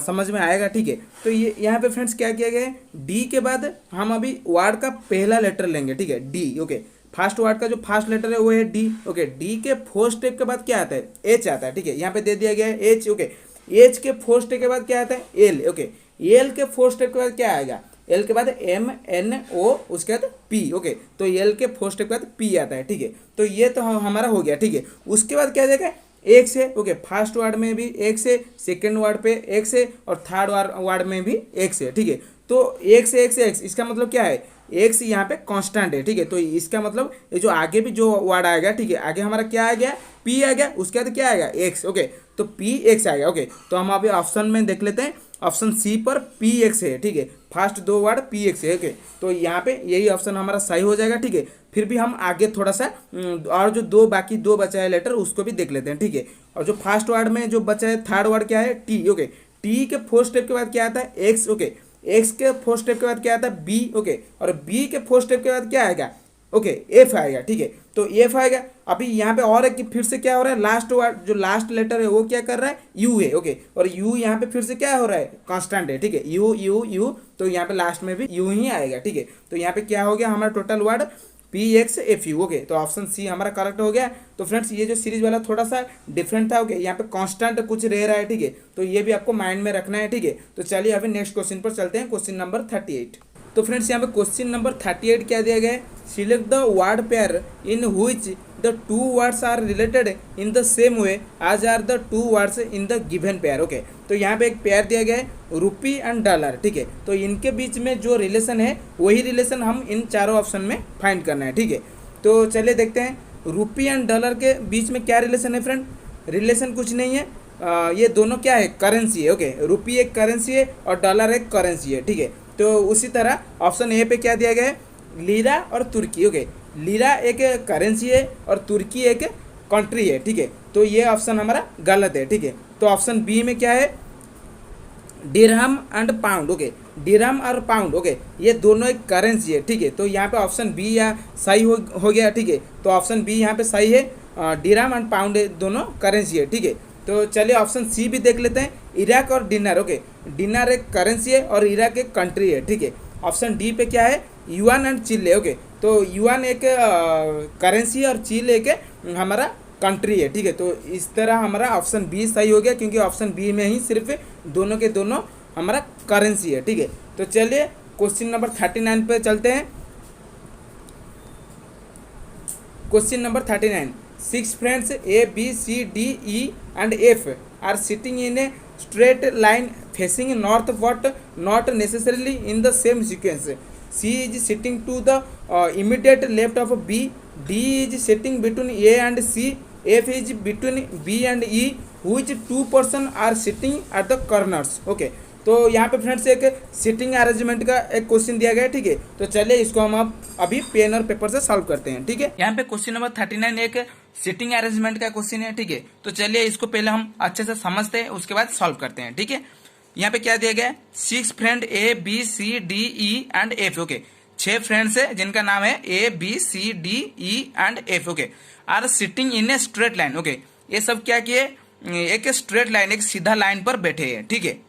समझ में आएगा, ठीक है। तो ये यहाँ पे फ्रेंड्स क्या किया गया है, डी के बाद हम अभी वर्ड का पहला लेटर लेंगे, ठीक है, डी। ओके, फर्स्ट वर्ड का जो फर्स्ट लेटर है वो है डी। ओके, डी के फोर्थ स्टेप के बाद क्या आता है, एच आता है, ठीक है। यहाँ पे दे दिया गया है एच। ओके, एच के फोर्थ स्टेप के बाद क्या आता है, एल। ओके, एल के फोर्थ स्टेप के बाद क्या आएगा, एल के बाद MNO, उसके बाद पी। ओके, तो एल के फोर्थ स्टेप के बाद पी आता है, ठीक है। तो ये तो हमारा हो गया, ठीक है। उसके बाद क्या देगा, एक से। ओके, फर्स्ट वर्ड में भी एक से, सेकेंड वर्ड पे एक से, और थर्ड वर्ड में भी एक से, ठीक है। तो एक से एक्स, इसका मतलब क्या है, एक्स यहाँ पे कांस्टेंट है, ठीक है। तो इसका मतलब ये जो आगे भी जो वर्ड आएगा, ठीक है, आगे हमारा क्या आ गया, पी आ गया, उसके बाद क्या आएगा, एक्स। ओके, तो पी एक्स आ गया। ओके, तो हम अभी ऑप्शन में देख लेते हैं, ऑप्शन सी पर पी एक्स है, ठीक है। फर्स्ट दो वर्ड पी एक्स है। ओके, तो यहाँ पे यही ऑप्शन हमारा सही हो जाएगा, ठीक है। फिर भी हम आगे थोड़ा सा और जो बाकी दो बचा है लेटर उसको भी देख लेते हैं, ठीक है। और जो फर्स्ट वर्ड में जो बचा है थर्ड वर्ड क्या है, टी। ओके, टी के फोर्थ स्टेप के बाद क्या आता है, एक्स। ओके, एक्स के फोर्थ स्टेप के बाद क्या आता है, बी। ओके, और बी के फोर्थ स्टेप के बाद क्या आएगा, ओके, एफ आएगा, ठीक है। तो एफ आएगा। अभी यहाँ पे और एक फिर से क्या हो रहा है, लास्ट वर्ड जो लास्ट लेटर है वो क्या कर रहा है, यू है। ओके, और यू यहाँ पे फिर से क्या हो रहा है, कांस्टेंट है, ठीक है। यू यू यू, तो यहाँ पे लास्ट में भी यू ही आएगा, ठीक है। तो यहाँ पे क्या हो गया हमारा टोटल वर्ड PXFU। ओके, तो ऑप्शन सी हमारा करेक्ट हो गया। तो फ्रेंड्स ये जो सीरीज वाला थोड़ा सा डिफरेंट था। ओके, यहाँ पे कांस्टेंट कुछ रह रहा है, ठीक है। तो ये भी आपको माइंड में रखना है, ठीक है। तो चलिए अभी नेक्स्ट क्वेश्चन पर चलते हैं, क्वेश्चन नंबर 38। तो फ्रेंड्स यहाँ पे क्वेश्चन नंबर 38 क्या दिया गया है, select the word pair in which the two words are related in the same way as are the two words in the given pair. Okay, तो यहाँ पे एक पेयर दिया गया है रुपी एंड डॉलर, ठीक है। तो इनके बीच में जो रिलेशन है वही रिलेशन हम इन चारों ऑप्शन में फाइंड करना है, ठीक है। तो चलिए देखते हैं रुपी एंड डॉलर के बीच में क्या रिलेशन है फ्रेंड। रिलेशन कुछ नहीं है, ये दोनों क्या है, करेंसी है। ओके, रुपी एक करेंसी है और डॉलर एक करेंसी है, ठीक है। तो उसी तरह ऑप्शन ए पे क्या दिया गया है, लीरा और तुर्की। ओके, लीरा एक करेंसी है और तुर्की एक कंट्री है, ठीक है। तो ये ऑप्शन हमारा गलत है, ठीक है। तो ऑप्शन बी में क्या है, डिरहम एंड पाउंड। ओके, डिरहम और पाउंड, ओके, ये दोनों एक करेंसी है, ठीक है। तो यहाँ पे ऑप्शन बी या सही हो गया, ठीक है। तो ऑप्शन बी यहाँ पे सही है, डिरहम एंड पाउंड दोनों करेंसी है, ठीक है। तो चलिए ऑप्शन सी भी देख लेते हैं, इराक और डिनर। ओके, डिनर एक करेंसी है और इराक एक कंट्री है, ठीक है। ऑप्शन डी पे क्या है, युआन एंड चिले। ओके, तो युआन एक करेंसी है और चिल एक हमारा कंट्री है, ठीक है। तो इस तरह हमारा ऑप्शन बी सही हो गया, क्योंकि ऑप्शन बी में ही सिर्फ दोनों के दोनों हमारा करेंसी है, ठीक है। तो चलिए क्वेश्चन नंबर 39 पे चलते हैं। Question number 39, 6 friends A B C D E and F are sitting in a straight line facing north but not necessarily in the same sequence. C is sitting to the immediate left of B, D is sitting between A and C, F is between B and E, which two person are sitting at the corners. Okay, तो यहाँ पे friends एक sitting arrangement का एक question दिया गया है, ठीक है। तो चलिए इसको हम अब अभी पेन और पेपर से सॉल्व करते हैं, ठीक है। यहाँ पे क्वेश्चन नंबर 39 एक सिटिंग अरेंजमेंट का क्वेश्चन है, ठीक है। तो चलिए इसको पहले हम अच्छे से समझते हैं, उसके बाद सॉल्व करते हैं, ठीक है। यहाँ पे क्या दिया गया है, 6 friend A B C D E and F। Okay, 6 friends है जिनका नाम है A B C D E and F। Okay, are sitting in a straight line. Okay, ये सब क्या किए, एक स्ट्रेट लाइन, एक सीधा लाइन पर बैठे हैं, ठीक है।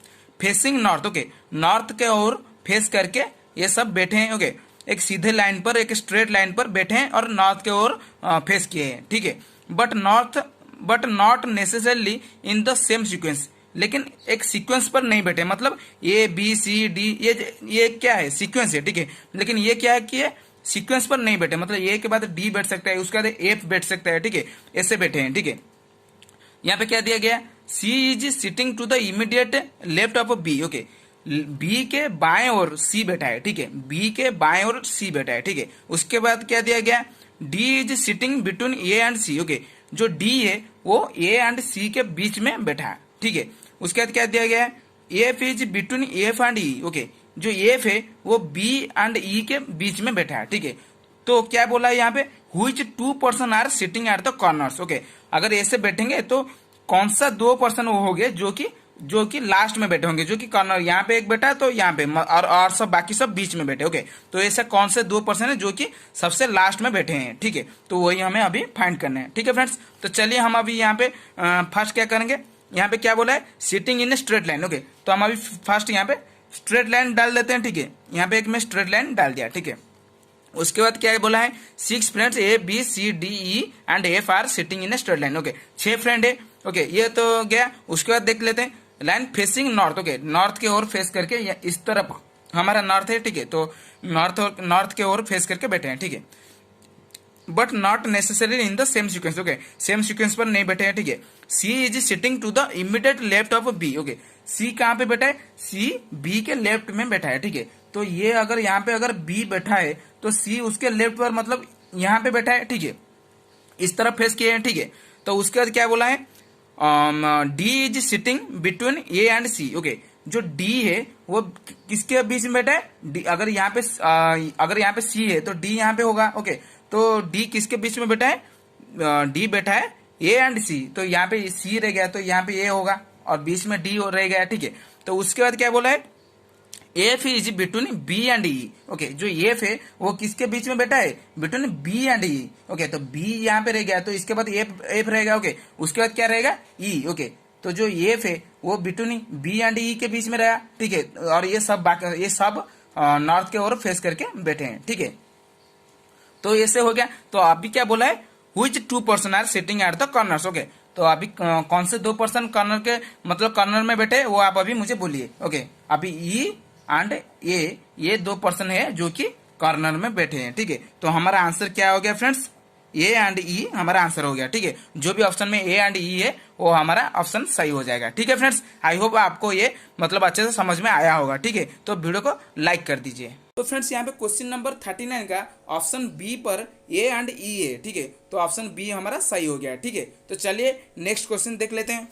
Facing north. ओके, नॉर्थ के ओर फेस करके ये सब बैठे हैं। ओके, एक सीधे लाइन पर, एक स्ट्रेट लाइन पर बैठे हैं और नॉर्थ के ओर फेस किए हैं, ठीक है। But not necessarily in the same sequence, लेकिन एक सीक्वेंस पर नहीं बैठे, मतलब ए बी सी डी, ये क्या है, सीक्वेंस है, ठीक है। लेकिन ये क्या है कि ये सीक्वेंस पर नहीं बैठे, मतलब ए के बाद डी बैठ सकता है, उसके बाद एफ बैठ सकता है, ठीक है। ऐसे बैठे हैं, ठीक है। यहाँ पे क्या दिया गया, C is sitting to the immediate left of B. Okay, B के बाएं ओर सी बैठा है, ठीक है। बी के बाएं ओर सी बैठा है, ठीक है। उसके बाद क्या दिया गया, D is sitting between A and C. Okay, जो डी है वो ए एंड सी के बीच में बैठा है, ठीक है। उसके बाद क्या दिया गया है, F is between F and E, okay. जो एफ है वो बी एंड ई के बीच में बैठा है, ठीक है। तो क्या बोला है यहाँ पे, which two person are sitting at the corners, okay. अगर ऐसे बैठेंगे तो कौन सा दो पर्सन वो हो गए जो कि लास्ट में बैठे होंगे, जो कि कॉर्नर यहाँ पे एक बैठा है तो यहाँ पे, और सब बाकी सब बीच में बैठे, ओके। तो ऐसे कौन से दो पर्सन है जो कि सबसे लास्ट में बैठे हैं, ठीक है। तो वही हमें अभी फाइंड करना है, ठीक है फ्रेंड्स। तो चलिए हम अभी यहाँ पे फर्स्ट क्या करेंगे, यहाँ पे क्या बोला है, sitting in a straight line, okay. तो हम अभी फर्स्ट यहाँ पे स्ट्रेट लाइन डाल देते हैं, ठीक है। यहाँ पे एक मैं स्ट्रेट लाइन डाल दिया, ठीक है। उसके बाद क्या बोला है, 6 friends A B C D E and F are sitting in a straight line, okay. 6 friend है, ओके, ये तो गया। उसके बाद देख लेते हैं line facing north, okay. North की ओर फेस करके इस तरफ हमारा नॉर्थ है, ठीक है। तो नॉर्थ के ओर फेस करके बैठे हैं, ठीक है। But not necessary in the same sequence, okay. Same sequence पर नहीं बैठे हैं, ठीक है। C is sitting to the immediate left of B, okay. C कहाँ पे बैठा है, सी बी के लेफ्ट में बैठा है, ठीक है। तो ये अगर यहाँ पे अगर बी बैठा है तो सी उसके लेफ्ट पर मतलब यहाँ पे बैठा है, ठीक है। इस तरफ फेस किए हैं, ठीक है। तो उसके बाद क्या बोला है, D is sitting between A and C, okay. जो डी है वो किसके बीच में बैठा है, डी अगर यहाँ पे सी है तो डी यहाँ पे होगा, ओके। तो डी किसके बीच में बैठा है, डी बैठा है ए एंड सी, तो यहाँ पे सी रह गया तो यहाँ पे ए होगा और बीच में डी रह गया, ठीक है। तो उसके बाद क्या बोला है, F is between B and E, okay. जो एफ है वो किसके बीच में बैठा है, between B and E, okay. तो बी यहाँ पे रह गया तो इसके बाद एफ रहेगा, ओके। उसके बाद क्या रहेगा, ई, ओके। तो जो एफ है वो बिटवीन बी एंड ई के बीच में रहा, ठीक है। और ये सब नॉर्थ के ओर फेस करके बैठे हैं, ठीक है। तो ऐसे हो गया। तो अभी क्या बोला है, which two person are sitting at the corners, okay. तो अभी कौन से दो पर्सन कॉर्नर के मतलब कॉर्नर में बैठे वो आप अभी मुझे बोलिए, ओके। अभी ई एंड ए, ये दो पर्सन है जो कि कॉर्नर में बैठे हैं, ठीक है। तो हमारा आंसर क्या हो गया फ्रेंड्स, ए एंड ई हमारा आंसर हो गया, ठीक है। जो भी ऑप्शन में ए एंड ई है वो हमारा ऑप्शन सही हो जाएगा, ठीक है फ्रेंड्स। आई होप आपको ये मतलब अच्छे से समझ में आया होगा, ठीक है। तो वीडियो को लाइक कर दीजिए। तो फ्रेंड्स यहाँ पे क्वेश्चन नंबर 39 का ऑप्शन बी पर ए एंड ई है, ठीक है। तो ऑप्शन बी हमारा सही हो गया, ठीक है। तो चलिए नेक्स्ट क्वेश्चन देख लेते हैं।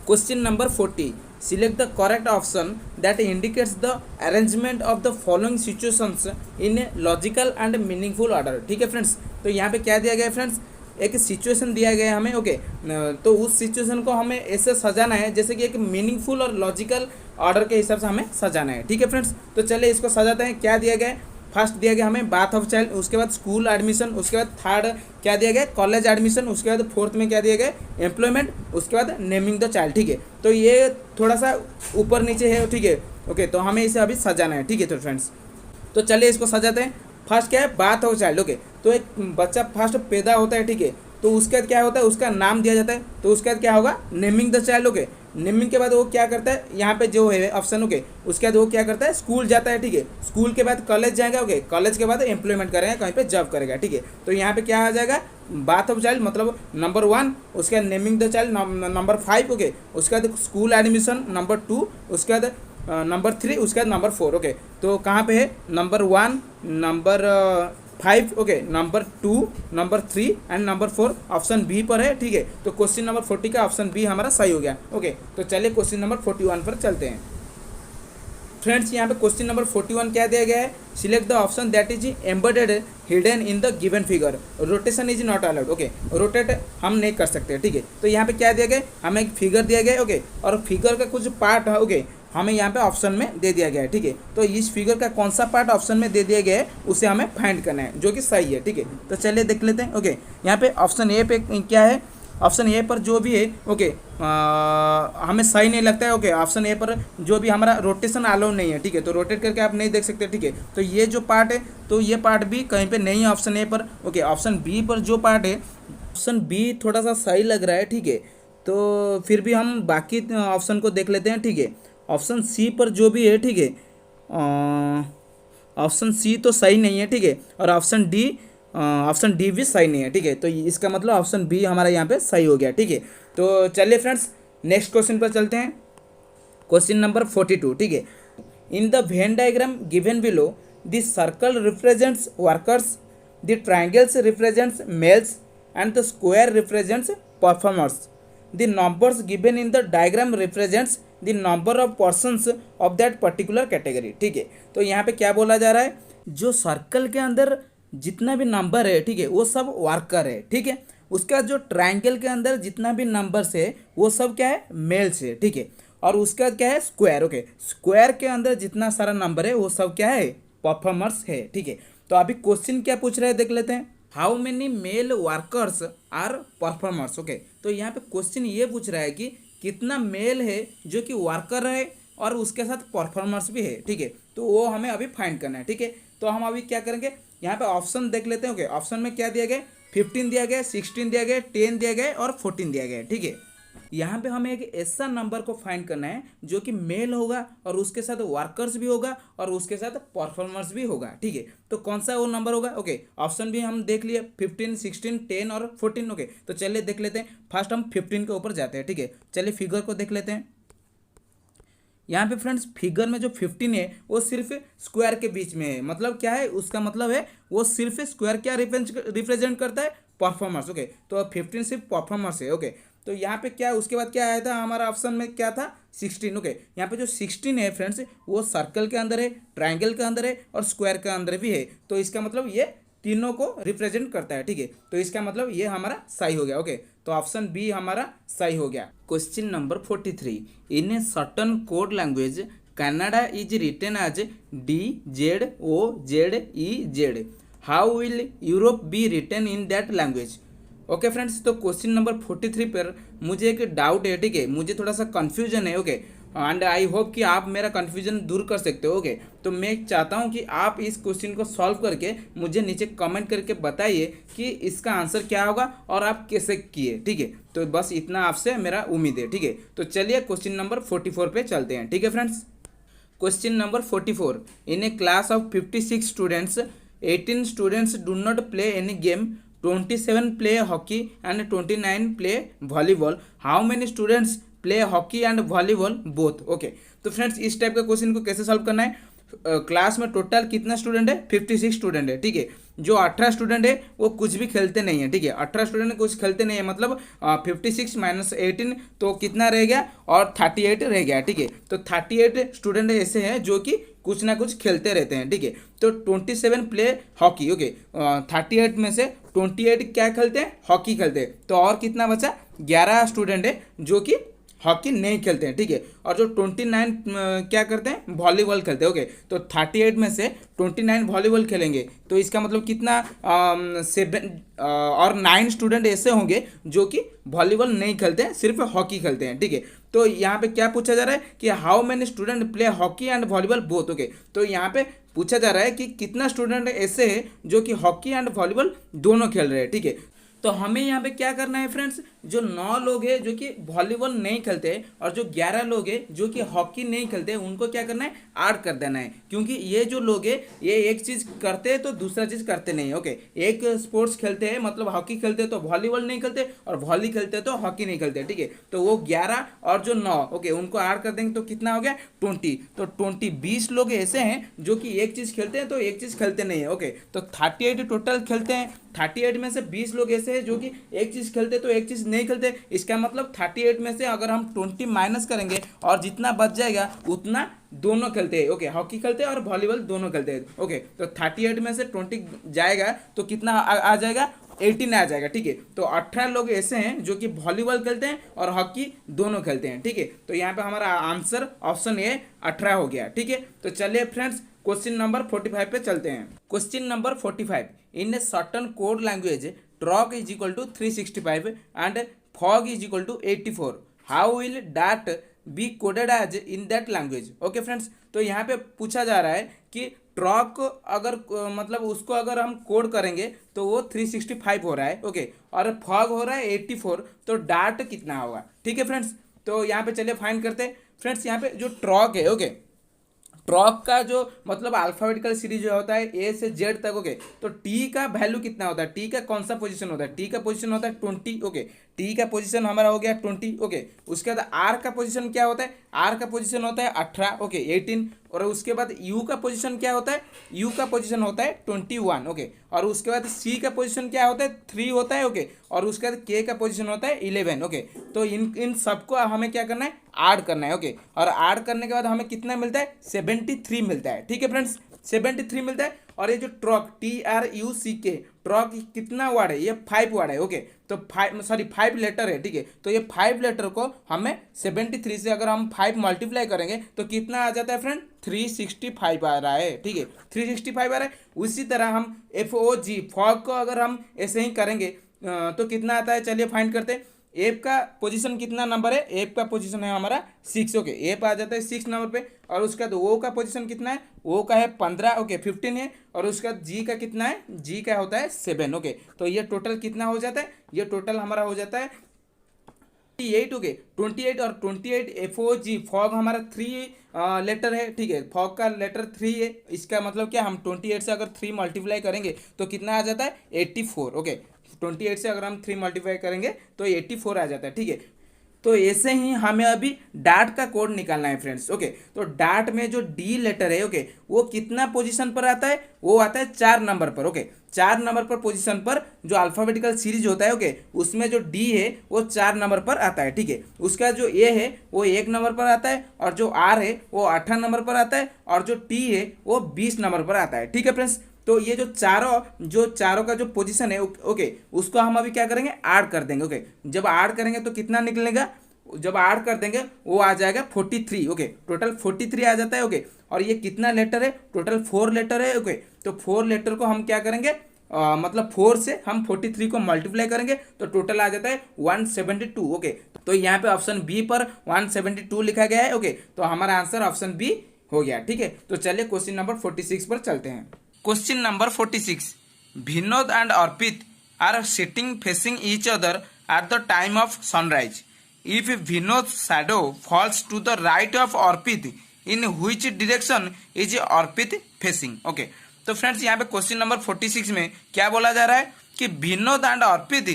Question number 40, select the correct option that indicates the arrangement of the following situations in a logical and meaningful order, ठीक है फ्रेंड्स। तो यहाँ पे क्या दिया गया है फ्रेंड्स, एक सिचुएशन दिया गया है हमें, ओके। तो उस सिचुएशन को हमें ऐसे सजाना है जैसे कि एक मीनिंगफुल और लॉजिकल ऑर्डर के हिसाब से हमें सजाना है, ठीक है फ्रेंड्स। तो चलिए इसको सजाते हैं। क्या दिया गया है, फर्स्ट दिया गया हमें बाथ ऑफ चाइल्ड, उसके बाद स्कूल एडमिशन, उसके बाद थर्ड क्या दिया गया, कॉलेज एडमिशन, उसके बाद फोर्थ में क्या दिया गया, एम्प्लॉयमेंट, उसके बाद नेमिंग द चाइल्ड, ठीक है। तो ये थोड़ा सा ऊपर नीचे है, ठीक है, ओके। तो हमें इसे अभी सजाना है, ठीक है। तो फ्रेंड्स तो चलिए इसको सजाते हैं। फर्स्ट क्या है, बाथ ऑफ चाइल्ड, ओके। तो एक बच्चा फर्स्ट पैदा होता है, ठीक है। तो उसके बाद क्या होता है, उसका नाम दिया जाता है। तो उसके बाद क्या होगा, naming the child, okay. Naming के बाद वो क्या करता है, यहाँ पे जो है ऑप्शन, ओके। उसके बाद वो क्या करता है, स्कूल जाता है, ठीक है। स्कूल के बाद कॉलेज जाएगा, ओके। कॉलेज के बाद एम्प्लॉयमेंट करेगा, कहीं पे जॉब करेगा, ठीक है। तो यहाँ पे क्या आ जाएगा, बाथ ऑफ चाइल्ड मतलब नंबर 1, उसके बाद naming the child number 5, okay. उसके बाद स्कूल एडमिशन नंबर 2, उसके बाद नंबर 3, उसके बाद नंबर 4, ओके। तो कहाँ पे है, number 1, number 5, okay, number 2, number 3 and number 4 option B पर है, ठीक है। तो क्वेश्चन नंबर 40 का ऑप्शन बी हमारा सही हो गया, ओके। तो चलिए क्वेश्चन नंबर 41 पर चलते हैं। फ्रेंड्स यहाँ पे क्वेश्चन नंबर 41 क्या दिया गया है, select the option that is embedded hidden in the given figure, rotation is not allowed, okay. Rotate हम नहीं कर सकते, ठीक है। तो यहाँ पे क्या दिया गया, हमें एक फिगर दिया गया है, ओके। और फिगर का कुछ पार्ट है, ओके, हमें यहाँ पे ऑप्शन में दे दिया गया है, ठीक है। तो इस फिगर का कौन सा पार्ट ऑप्शन में दे दिया गया है उसे हमें फाइंड करना है, जो कि सही है, ठीक है। तो चलिए देख लेते हैं, ओके। यहाँ पे ऑप्शन ए पे क्या है, ऑप्शन ए पर जो भी है, ओके, हमें सही नहीं लगता है, ओके। ऑप्शन ए पर जो भी हमारा रोटेशन अलाउ नहीं है, ठीक है। तो रोटेट करके आप नहीं देख सकते, ठीक है। तो ये जो पार्ट है तो ये पार्ट भी कहीं पे नहीं है ऑप्शन ए पर, ओके। ऑप्शन बी पर जो पार्ट है, ऑप्शन बी थोड़ा सा सही लग रहा है, ठीक है। तो फिर भी हम बाकी ऑप्शन को देख लेते हैं, ठीक है। ऑप्शन सी पर जो भी है, ठीक है, ऑप्शन सी तो सही नहीं है, ठीक है। और ऑप्शन डी भी सही नहीं है, ठीक है। तो इसका मतलब ऑप्शन बी हमारा यहाँ पे सही हो गया, ठीक है। तो चलिए फ्रेंड्स नेक्स्ट क्वेश्चन पर चलते हैं। क्वेश्चन नंबर 42, ठीक है। In the Venn diagram given below, the circle represents workers, the triangles represents mails and the square represents performers the numbers given in the diagram represents the number of persons of that particular category. ठीक है, तो यहाँ पे क्या बोला जा रहा है, जो सर्कल के अंदर जितना भी नंबर है, ठीक है, वो सब वर्कर है। ठीक है, उसका जो ट्रायंगल के अंदर जितना भी नंबर्स है वो सब क्या है, मेल्स है। ठीक है, और उसका क्या है, स्क्वायर। ओके, स्क्वायर के अंदर जितना सारा नंबर है वो सब क्या है, परफॉर्मर्स है। ठीक है, तो अभी क्वेश्चन क्या पूछ रहे हैं देख लेते हैं। How many male workers are performers. Okay, तो यहाँ पे क्वेश्चन ये पूछ रहा है कि कितना मेल है जो कि वर्कर है और उसके साथ परफॉर्मर्स भी है। ठीक है, तो वो हमें अभी फाइंड करना है। ठीक है, तो हम अभी क्या करेंगे, यहाँ पे ऑप्शन देख लेते हैं। ओके, ऑप्शन में क्या दिया गया, 15 दिया गया, 16 दिया गया, 10 दिया गया और 14 दिया गया। ठीक है, यहाँ पे हमें एक ऐसा नंबर को फाइंड करना है जो कि मेल होगा और उसके साथ वर्कर्स भी होगा और उसके साथ परफॉर्मर्स भी होगा। ठीक है, तो कौन सा वो नंबर होगा। ओके, ऑप्शन भी हम देख लिए, 15, 16, 10 और 14। ओके, तो चलिए देख लेते हैं। फर्स्ट हम 15 के ऊपर जाते हैं। ठीक है, चलिए फिगर को देख लेते हैं। यहाँ पे फ्रेंड्स फिगर में जो 15 है वो सिर्फ स्क्वायर के बीच में है। मतलब क्या है, उसका मतलब है वो सिर्फ स्क्वायर क्या रिप्रेजेंट करता है, परफॉर्मर्स। ओके, तो 15 सिर्फ परफॉर्मर्स है। ओके, तो यहाँ पे क्या, उसके बाद क्या आया था हमारा ऑप्शन में, क्या था, 16। ओके, यहाँ पे जो 16 है फ्रेंड्स वो सर्कल के अंदर है, ट्राइंगल के अंदर है और स्क्वायर के अंदर भी है। तो इसका मतलब ये तीनों को रिप्रेजेंट करता है। ठीक है, तो इसका मतलब ये हमारा सही हो गया। ओके, तो ऑप्शन बी हमारा सही हो गया। Question number 43, in a certain code language Canada is written as DZOZEZ, how will Europe be written in that language. Okay friends, तो क्वेश्चन नंबर 43 पर मुझे एक डाउट है। ठीक है, मुझे थोड़ा सा कन्फ्यूजन है। ओके, एंड आई होप कि आप मेरा कन्फ्यूजन दूर कर सकते हो। ओके, तो मैं चाहता हूं कि आप इस क्वेश्चन को सॉल्व करके मुझे नीचे कमेंट करके बताइए कि इसका आंसर क्या होगा और आप कैसे किए। ठीक है, तो बस इतना आपसे मेरा उम्मीद है। ठीक है, तो चलिए क्वेश्चन नंबर 44 पे चलते हैं। ठीक है friends, question number 44, in A class of 56 students 18 students do not play any game, 27 play hockey and 29 play volleyball, how many students play hockey and volleyball both. Okay, तो फ्रेंड्स इस type का question को कैसे solve करना है, class में total कितना student है, 56 स्टूडेंट है। ठीक है, जो 18 स्टूडेंट है वो कुछ भी खेलते नहीं है। ठीक है, 18 स्टूडेंट कुछ खेलते नहीं है, मतलब 56 माइनस 18 तो कितना रह गया, और 38 रह गया। ठीक है, तो 38 स्टूडेंट ऐसे हैं जो कि कुछ ना कुछ खेलते रहते हैं। ठीक है, तो 27 प्ले हॉकी। ओके, 38 में से 28 क्या खेलते हैं, हॉकी खेलते हैं। तो और कितना बचा, 11 स्टूडेंट है जो कि हॉकी नहीं खेलते हैं। ठीक है, और जो 29 क्या करते हैं, वॉलीबॉल खेलते हैं। ओके, तो 38 में से 29 वॉलीबॉल खेलेंगे, तो इसका मतलब कितना, 7 और 9 स्टूडेंट ऐसे होंगे जो कि वॉलीबॉल नहीं खेलते हैं, सिर्फ हॉकी खेलते हैं। ठीक है, तो यहाँ पे क्या पूछा जा रहा है कि how many student play hockey and volleyball both. Okay, तो यहाँ पे पूछा जा रहा है कि कितना स्टूडेंट ऐसे हैं जो कि हॉकी एंड वॉलीबॉल दोनों खेल रहे हैं। ठीक है, तो हमें यहाँ पे क्या करना है फ्रेंड्स, जो 9 लोग हैं जो कि वॉलीबॉल नहीं खेलते हैं और जो 11 लोग हैं जो कि हॉकी नहीं खेलते हैं, उनको क्या करना है, ऐड कर देना है। क्योंकि ये जो लोग हैं ये एक चीज़ करते हैं तो दूसरा चीज़ करते नहीं है। ओके, एक स्पोर्ट्स खेलते हैं, मतलब हॉकी खेलते हैं तो वॉलीबॉल नहीं खेलते, और वॉली खेलते हैं तो हॉकी नहीं खेलते। ठीक है, तो वो 11 और जो 9, ओके, उनको ऐड कर देंगे तो कितना हो गया, 20। तो 20 लोग ऐसे हैं जो कि एक चीज़ खेलते हैं तो एक चीज़ खेलते नहीं है। ओके, तो 38 टोटल खेलते हैं, 38 में से 20 लोग ऐसे हैं जो कि एक चीज़ खेलते तो एक चीज़ नहीं खेलते। इसका मतलब 38 में से अगर हम 20 माइनस करेंगे और जितना बच जाएगा उतना दोनों खेलते हैं। ओके, हॉकी खेलते हैं और वॉलीबॉल दोनों खेलते हैं। ओके, तो 38 में से 20 जाएगा तो कितना आ जाएगा, 18 आ जाएगा। ठीक है, तो 18 लोग ऐसे हैं जो कि वॉलीबॉल खेलते हैं और हॉकी दोनों खेलते हैं। ठीक है, तो यहाँ पे हमारा आंसर ऑप्शन ए 18 हो गया। ठीक है, तो चलिए फ्रेंड्स क्वेश्चन नंबर 45 पे चलते हैं। Question number 45, in a certain code language trock is equal to 365 and fog is equal to 84, how will dat be coded as in that language. Okay friends, तो यहाँ पे पूछा जा रहा है कि ट्रॉक अगर मतलब उसको अगर हम कोड करेंगे तो वो 365 हो रहा है। ओके, और फॉग हो रहा है 84, तो डैट कितना होगा। ठीक है फ्रेंड्स, तो यहाँ पे चलिए फाइंड करते हैं। फ्रेंड्स यहाँ पे जो ट्रॉक है, ओके, ट्रॉक का जो मतलब अल्फाबेटिकल सीरीज जो होता है ए से जेड तक, ओके। तो टी का वैल्यू कितना होता है, टी का कौन सा पोजीशन होता है, टी का पोजीशन होता है 20, ओके। टी का पोजीशन हमारा हो गया 20, ओके। उसके बाद आर का पोजीशन क्या होता है, आर का पोजीशन होता है 18, ओके 18। और उसके बाद यू का पोजीशन क्या होता है, यू का पोजीशन होता है 21, ओके। और उसके बाद सी का पोजीशन क्या होता है 3 होता है, ओके। और उसके बाद के का पोजीशन होता है 11, ओके। तो इन सबको हमें क्या करना है, ऐड करना है, ओके। और ऐड करने के बाद हमें कितना मिलता है, 73 मिलता है, ठीक है फ्रेंड्स, 73 मिलता है। और ये जो ट्रॉक TRUCK ट्रॉक कितना वर्ड है, ये 5 वर्ड है, ओके। तो 5 लेटर है, ठीक है। तो ये 5 लेटर को हमें 73 से अगर हम 5 मल्टीप्लाई करेंगे तो कितना आ जाता है फ्रेंड, 365 आ रहा है, ठीक है, 365 आ रहा है। उसी तरह हम FOG फॉग को अगर हम ऐसे ही करेंगे तो कितना आता है, चलिए फाइंड करते हैं। एप का पोजीशन कितना नंबर है, एप का पोजीशन है हमारा 6, ओके। एप आ जाता है 6 नंबर पे। और उसका तो ओ का पोजीशन कितना है, ओ का है 15, ओके 15 है। और उसका जी का कितना है, जी का होता है 7, ओके। तो ये टोटल कितना हो जाता है, ये टोटल हमारा हो जाता है 28, ओके 28। और 28 FOG फॉग हमारा 3 लेटर है, ठीक है। फॉग का लेटर 3 है, इसका मतलब क्या, हम 28 से अगर 3 मल्टीप्लाई करेंगे तो कितना आ जाता है 84, ओके। 28 से अगर हम 3 मल्टीप्लाई करेंगे तो 84 आ जाता है, ठीक है। तो ऐसे ही हमें अभी डाट का कोड निकालना है फ्रेंड्स, ओके। तो डाट में जो डी लेटर है, ओके, वो कितना पोजीशन पर आता है, वो आता है 4 नंबर पर, ओके। 4 नंबर पर पोजीशन पर जो अल्फाबेटिकल सीरीज होता है, ओके, उसमें जो डी है वो 4 नंबर पर आता है, ठीक है। उसका जो ए है वो 1 नंबर पर आता है, और जो आर है वो 18 नंबर पर आता है, और जो टी है वो 20 नंबर पर आता है, ठीक है फ्रेंड्स। तो ये जो चारों का जो पोजीशन है, ओके, उसको हम अभी क्या करेंगे, ऐड कर देंगे, ओके। जब ऐड करेंगे तो कितना निकलेगा, जब ऐड कर देंगे वो आ जाएगा 43, ओके। टोटल 43 आ जाता है, ओके। और ये कितना लेटर है, टोटल 4 लेटर है, ओके। तो 4 लेटर को हम क्या करेंगे, मतलब 4 से हम 43 को मल्टीप्लाई करेंगे तो टोटल आ जाता है 172, ओके। तो यहाँ पे ऑप्शन बी पर 172 लिखा गया है, ओके। तो हमारा आंसर ऑप्शन बी हो गया, ठीक है। तो चलिए क्वेश्चन नंबर 46 पर चलते हैं। Question number 46. Vinod and Arpit are sitting facing each other at the time of sunrise. If Vinod's shadow falls to the right of Arpit, in which direction is Arpit facing? Okay. तो friends यहाँ पे question number 46 में क्या बोला जा रहा है कि Vinod and Arpit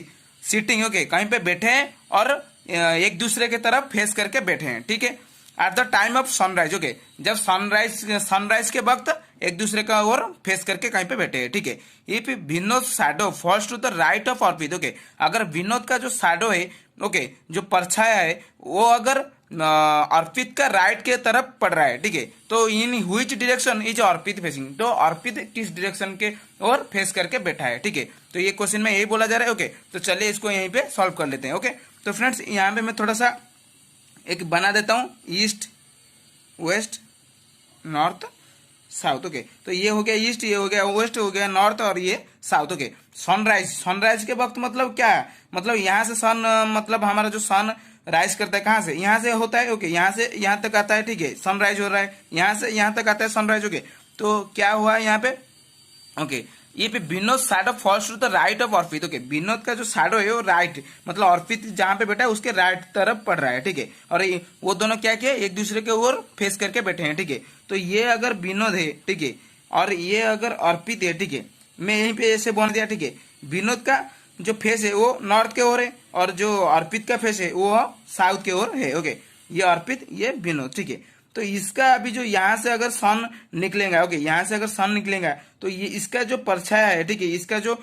sitting, okay, कहीं पे बैठे हैं और एक दूसरे की तरफ फेस करके बैठे हैं, ठीक है। At the time of sunrise, okay, जब सनराइज के वक्त एक दूसरे का ओर फेस करके कहीं पे बैठे हैं, ठीक है। If Vinod shadow falls to the right of Arpit, okay, अगर विनोद का जो शैडो है, ओके, जो परछाया है वो अगर अर्पित का राइट के तरफ पड़ रहा है, ठीक है। तो in which direction is Arpit facing, तो अर्पित किस डायरेक्शन के ओर फेस करके बैठा है, ठीक है। तो ये क्वेश्चन में यही बोला जा रहा है, ओके। तो चलिए इसको यहीं पे सॉल्व कर लेते हैं, ओके। तो फ्रेंड्स यहाँ पे मैं थोड़ा सा एक बना देता हूँ, east west north south, okay. तो ये हो गया ईस्ट, ये हो गया वेस्ट, हो गया नॉर्थ, और ये साउथ, ओके। सनराइज के वक्त मतलब क्या है, मतलब यहाँ से सन, मतलब हमारा जो सन राइज करता है कहाँ से, यहाँ से होता है, ओके, यहाँ से यहाँ तक आता है, ठीक है, सनराइज हो रहा है, यहाँ से यहाँ तक आता है सनराइज, ओके। तो क्या हुआ यहाँ पे, ओके, ये पे Vinod shadow falls to the right of Arpit, okay. Vinod का जो शैडो है वो राइट, मतलब अर्पित जहां पे बैठा है उसके राइट तरफ पड़ रहा है, ठीक है। और वो दोनों क्या किया, एक दूसरे के ओर फेस करके बैठे हैं, ठीक है। तो ये अगर विनोद है, ठीक है, और ये अगर अर्पित है, ठीक है, मैं यहीं पे ऐसे बोल दिया, ठीक है। विनोद का जो फेस है वो नॉर्थ के ओर है, और जो अर्पित का फेस है वो साउथ के ओर है, ओके। ये अर्पित, ये विनोद, ठीक है। तो इसका अभी जो यहाँ से अगर सन निकलेगा, ओके, यहाँ से अगर सन निकलेगा तो ये इसका जो परछाया है, ठीक है, इसका जो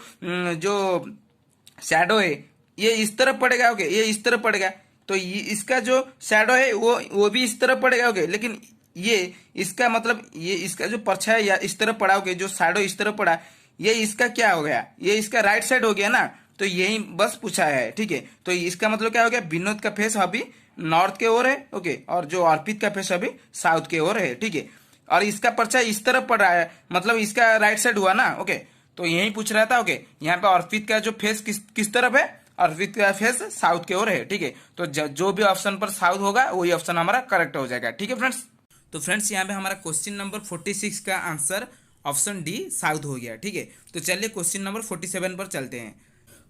शैडो है ये इस तरफ पड़ेगा, ओके, ये इस तरफ पड़ेगा। तो ये इसका जो शैडो है वो भी इस तरफ पड़ेगा, ओके। लेकिन ये इसका मतलब ये इसका जो परछाया या इस तरफ पड़ा, ओके, जो शैडो इस तरफ पड़ा, ये इसका क्या हो गया, ये इसका राइट साइड हो गया ना। तो यही बस पूछा है, ठीक है। तो इसका मतलब क्या हो गया, विनोद का फेस अभी नॉर्थ के ओर है, ओके, और जो अर्पित का फेस अभी साउथ के ओर है, ठीक है। और इसका पर्चा इस तरफ पड़ रहा है, मतलब इसका राइट साइड हुआ ना, ओके। तो यही पूछ रहा था, ओके। यहाँ पे अर्पित का जो फेस किस तरफ है, अर्पित का फेस साउथ के ओर है, ठीक है। तो जो भी ऑप्शन पर साउथ होगा वही ऑप्शन हमारा करेक्ट हो जाएगा, ठीक है फ्रेंड्स। तो फ्रेंड्स यहाँ पे हमारा क्वेश्चन नंबर 46 का आंसर ऑप्शन डी साउथ हो गया, ठीक है। तो चलिए क्वेश्चन नंबर 47 पर चलते हैं।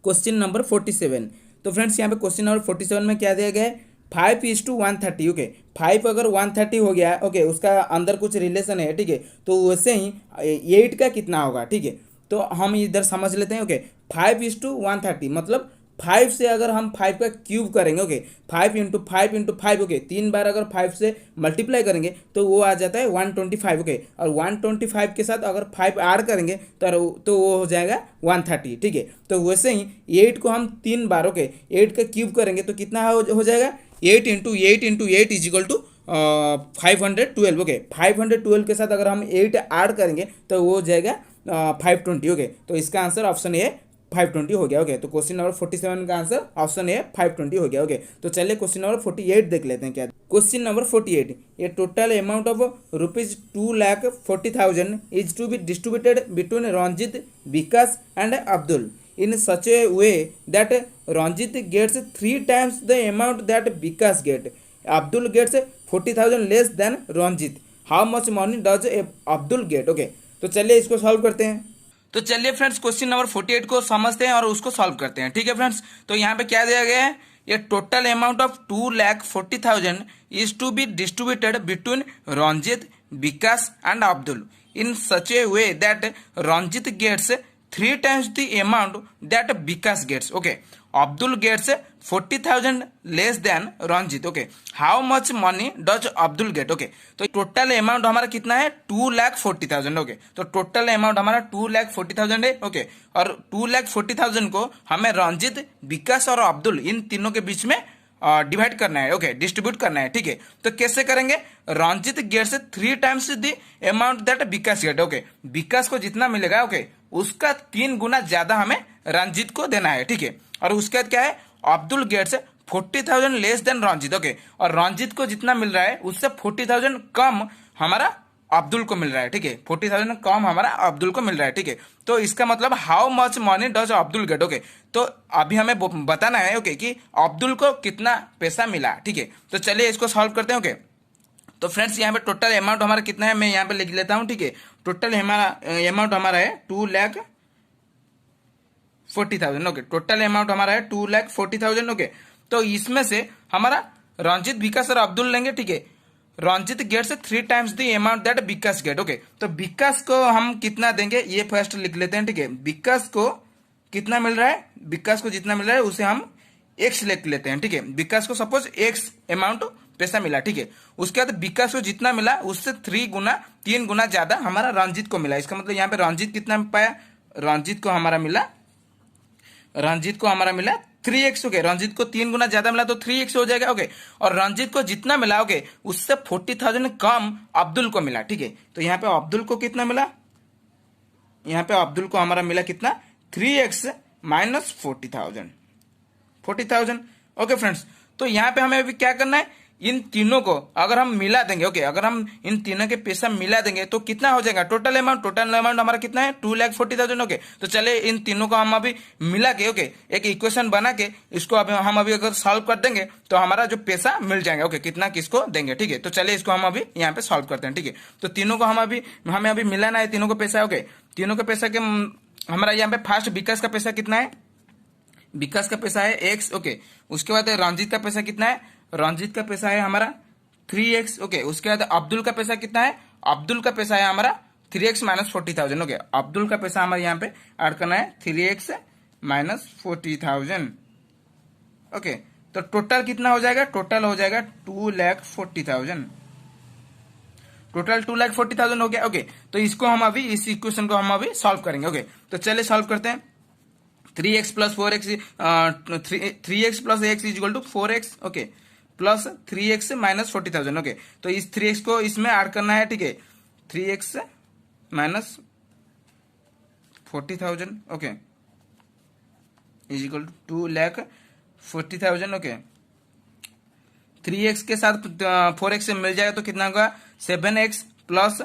क्वेश्चन नंबर 47, तो फ्रेंड्स यहाँ पे क्वेश्चन नंबर 47 में क्या दिया गया है, 5:130, ओके। 5 अगर 130 हो गया है, ओके, उसका अंदर कुछ रिलेशन है, ठीक है, तो वैसे ही 8 का कितना होगा, ठीक है। तो हम इधर समझ लेते हैं, ओके। 5:130 मतलब 5 से अगर हम 5 का क्यूब करेंगे, ओके, 5 × 5 × 5, ओके, 3 बार अगर 5 से मल्टीप्लाई करेंगे तो वो आ जाता है 125, ओके। और 125 के साथ अगर 5 ऐड करेंगे तो वो हो जाएगा 130, ठीक है। तो वैसे ही 8 को हम 3 बार, ओके, 8 का क्यूब करेंगे तो कितना हो जाएगा, 8 × 8 × 8 = 512, ओके। 512 के साथ अगर हम 8 ऐड करेंगे तो वो हो जाएगा 520, ओके। तो इसका आंसर ऑप्शन ए 520 हो गया, ओके। तो क्वेश्चन नंबर 47 का आंसर ऑप्शन ए 520 हो गया, ओके। तो चलिए क्वेश्चन नंबर 48 देख लेते हैं क्या। Question number 48, a total amount of ₹2,40,000 is to be distributed between Ranjit, Vikas and Abdul in such a way that Ranjit gets 3 times the amount that Vikas get. Abdul gets 40,000 less than Ranjit. How much money does Abdul get? Okay, तो चलिए इसको solve करते हैं। तो चलिए friends question number 48 को समझते हैं और उसको सॉल्व करते हैं, ठीक है फ्रेंड्स। तो यहाँ पे क्या दिया गया है, ये total amount of 2,40,000 is to be distributed between Ranjit, Vikas and Abdul in such a way that Ranjit gets 3 times the amount that Vikas gets. Okay, Abdul gets 40,000 less than Ranjit. Okay, how much money does Abdul get? Okay, तो total amount हमारा कितना है, 2,40,000, okay. तो total amount हमारा 2,40,000 है, okay. और 2,40,000 को हमें रंजित, विकास और अब्दुल इन तीनों के बीच में डिवाइड करना है, ओके, डिस्ट्रीब्यूट करना है, ठीक है। तो कैसे करेंगे, Ranjit gets 3 times the amount that Vikas get, okay. Vikas को जितना मिलेगा, ओके, उसका 3 गुना ज्यादा हमें रंजित को देना है, ठीक है। और उसके बाद क्या है, Abdul gets 40,000 less than Ranjit, okay. और रंजित को जितना मिल रहा है उससे 40,000 कम हमारा अब्दुल को मिल रहा है, ठीक है। 40,000 कम हमारा अब्दुल को मिल रहा है, ठीक है। तो इसका मतलब how much money does Abdul get, okay. तो अभी हमें बताना है, ओके, कि अब्दुल को कितना पैसा मिला, ठीक है। तो चलिए इसको सॉल्व करते हैं, ओके। तो फ्रेंड्स यहाँ पे टोटल अमाउंट हमारा कितना है, मैं यहाँ पे लिख लेता हूँ, ठीक है। टोटल हमारा अमाउंट हमारा है 2,40,000, ओके। टोटल अमाउंट हमारा है 2,40,000, ओके। तो इसमें से हमारा रंजित, विकास और अब्दुल लेंगे, ठीक है। Ranjit gets 3 times the amount that Vikas get, okay. तो विकास को हम कितना देंगे ये फर्स्ट लिख लेते हैं, ठीक है। विकास को कितना मिल रहा है, विकास को जितना मिल रहा है उसे हम एक्स लिख लेते हैं, ठीक है। विकास को सपोज एक्स अमाउंट पैसा मिला, ठीक है। उसके बाद विकास को जितना मिला उससे 3 गुना ज्यादा हमारा रंजित को मिला। इसका मतलब यहाँ पे रंजित कितना पाया, रंजित को हमारा मिला 3x, ओके। रंजित को 3 गुना ज्यादा मिला तो 3x हो जाएगा, ओके। और रंजित को जितना मिला, ओके, उससे 40,000 कम अब्दुल को मिला, ठीक है। तो यहाँ पे अब्दुल को कितना मिला, यहाँ पे अब्दुल को हमारा मिला कितना, 3x माइनस 40,000, ओके फ्रेंड्स। तो यहाँ पे हमें अभी क्या करना है, इन तीनों को अगर हम मिला देंगे, ओके, अगर हम इन तीनों के पैसा मिला देंगे तो कितना हो जाएगा, टोटल अमाउंट हमारा कितना है 2,40,000, ओके। तो चले इन तीनों को हम अभी मिला के, ओके, एक इक्वेशन बना के इसको हम अभी अगर सॉल्व कर देंगे तो हमारा जो पैसा मिल जाएगा, ओके, कितना किसको देंगे, ठीक है। तो चलिए इसको हम अभी यहाँ पे सॉल्व करते हैं, ठीक है। तो तीनों को हमें अभी मिलाना है, तीनों को पैसा, ओके। तीनों के पैसा के हमारा यहाँ पे फर्स्ट विकास का पैसा कितना है, विकास का पैसा है x, ओके। उसके बाद रंजित का पैसा कितना है, रंजित का पैसा है हमारा 3x, ओके। उसके बाद अब्दुल का पैसा कितना है, अब्दुल का पैसा है हमारा 3x माइनस 40,000, ओके। अब्दुल का पैसा हमारे यहाँ पे ऐड करना है 3x माइनस 40,000, ओके। तो टोटल कितना हो जाएगा, टोटल हो जाएगा 2,40,000, टोटल 2,40,000 हो गया, ओके। तो इसको हम अभी इस इक्वेशन को हम अभी सॉल्व करेंगे, ओके। तो चलिए सॉल्व करते हैं। 3x plus 4x 3x plus x is equal to 4x, okay, plus 3x minus 40,000, okay. तो इस 3x को इसमें ऐड करना है, ठीक है। 3x minus 40,000, okay, is equal to 2,40,000, okay. 3x के साथ 4x से मिल जाएगा तो कितना होगा, 7x plus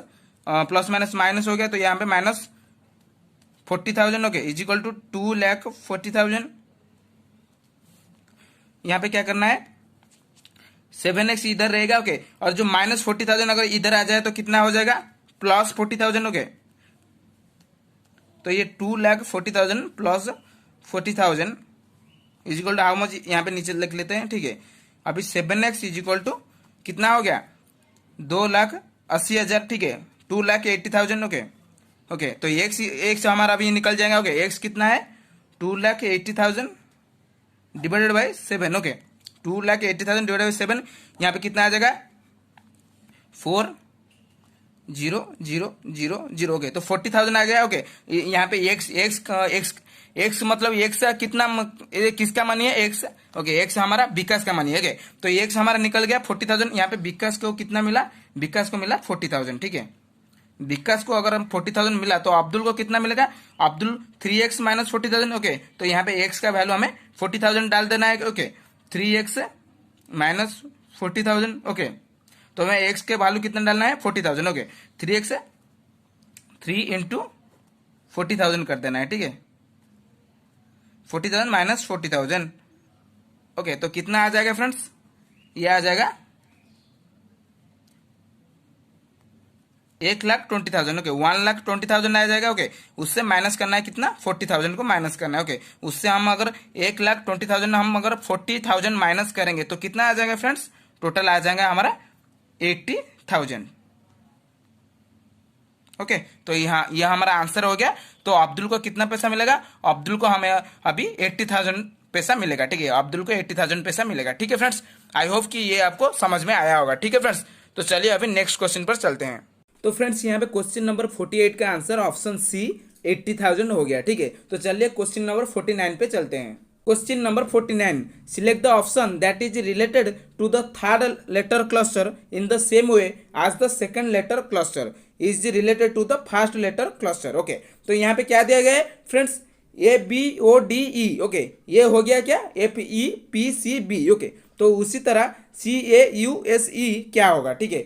plus minus minus हो गया तो यहाँ पे minus 40,000, okay, is equal to 2,40,000। यहाँ पे क्या करना है, 7x इधर रहेगा, ओके। और जो माइनस 40,000 अगर इधर आ जाए तो कितना हो जाएगा, प्लस 40,000, ओके। तो ये 2,40,000 plus 40,000 is equal to how much, यहाँ पे नीचे लिख लेते हैं, ठीक है। अभी 7x इज इक्वल टू कितना हो गया 2,80,000, ठीक है, 2,80,000। ओके ओके, तो एक्स हमारा अभी निकल जाएगा। ओके, एक्स कितना है 2,80,000 divided by 7। Okay, 2,80,000 divided by 7, यहाँ पे कितना आ जाएगा 4,0,0,0,0। ओके, तो 40,000 आ गया। ओके, यहाँ पे एक्स मतलब एक्स कितना किसका मनी है एक्स। ओके, एक्स हमारा विकास का मनी है। ओके, तो एक्स हमारा निकल गया 40,000। यहाँ पे विकास को कितना मिला, विकास को मिला 40,000। ठीक है, विकास को अगर हम 40,000 मिला तो अब्दुल को कितना मिलेगा, अब्दुल 3x माइनस 40,000। ओके, तो यहाँ पे x का वैल्यू हमें 40,000 डाल देना है। Okay, 3x minus 40,000। ओके, तो हमें x के वैल्यू कितना डालना है 40,000। ओके, 3 इंटू 40,000 कर देना है। ठीक है, 40,000 माइनस 40,000। ओके, तो कितना आ जाएगा फ्रेंड्स, ये आ जाएगा 1,20,000। ओके, 1,20,000 आ जाएगा। ओके, उससे माइनस करना है कितना 40,000 को माइनस करना है। ओके, उससे हम अगर 1,20,000 हम अगर 40,000 माइनस करेंगे तो कितना आ जाएगा फ्रेंड्स, टोटल आ जाएगा हमारा 80,000। ओके, तो यहाँ यह हमारा आंसर हो गया। तो अब्दुल को कितना पैसा मिलेगा, अब्दुल को हमें अभी 80,000 पैसा मिलेगा। ठीक है, अब्दुल को 80,000 पैसा मिलेगा। ठीक है फ्रेंड्स, आई होप कि ये आपको समझ में आया होगा। ठीक है फ्रेंड्स, तो चलिए अभी नेक्स्ट क्वेश्चन पर चलते हैं। तो फ्रेंड्स यहाँ पे क्वेश्चन नंबर 48 का आंसर ऑप्शन सी 80,000 हो गया। ठीक है, तो चलिए क्वेश्चन नंबर 49 पे चलते हैं। Question number 49, select the option that is related to the third letter cluster in the same way as the second letter cluster is related to the first letter cluster. Okay, तो यहाँ पे क्या दिया गया है फ्रेंड्स, ABODE। ओके, ये हो गया क्या FEPCB। ओके, तो उसी तरह CAUSE क्या होगा। ठीक है,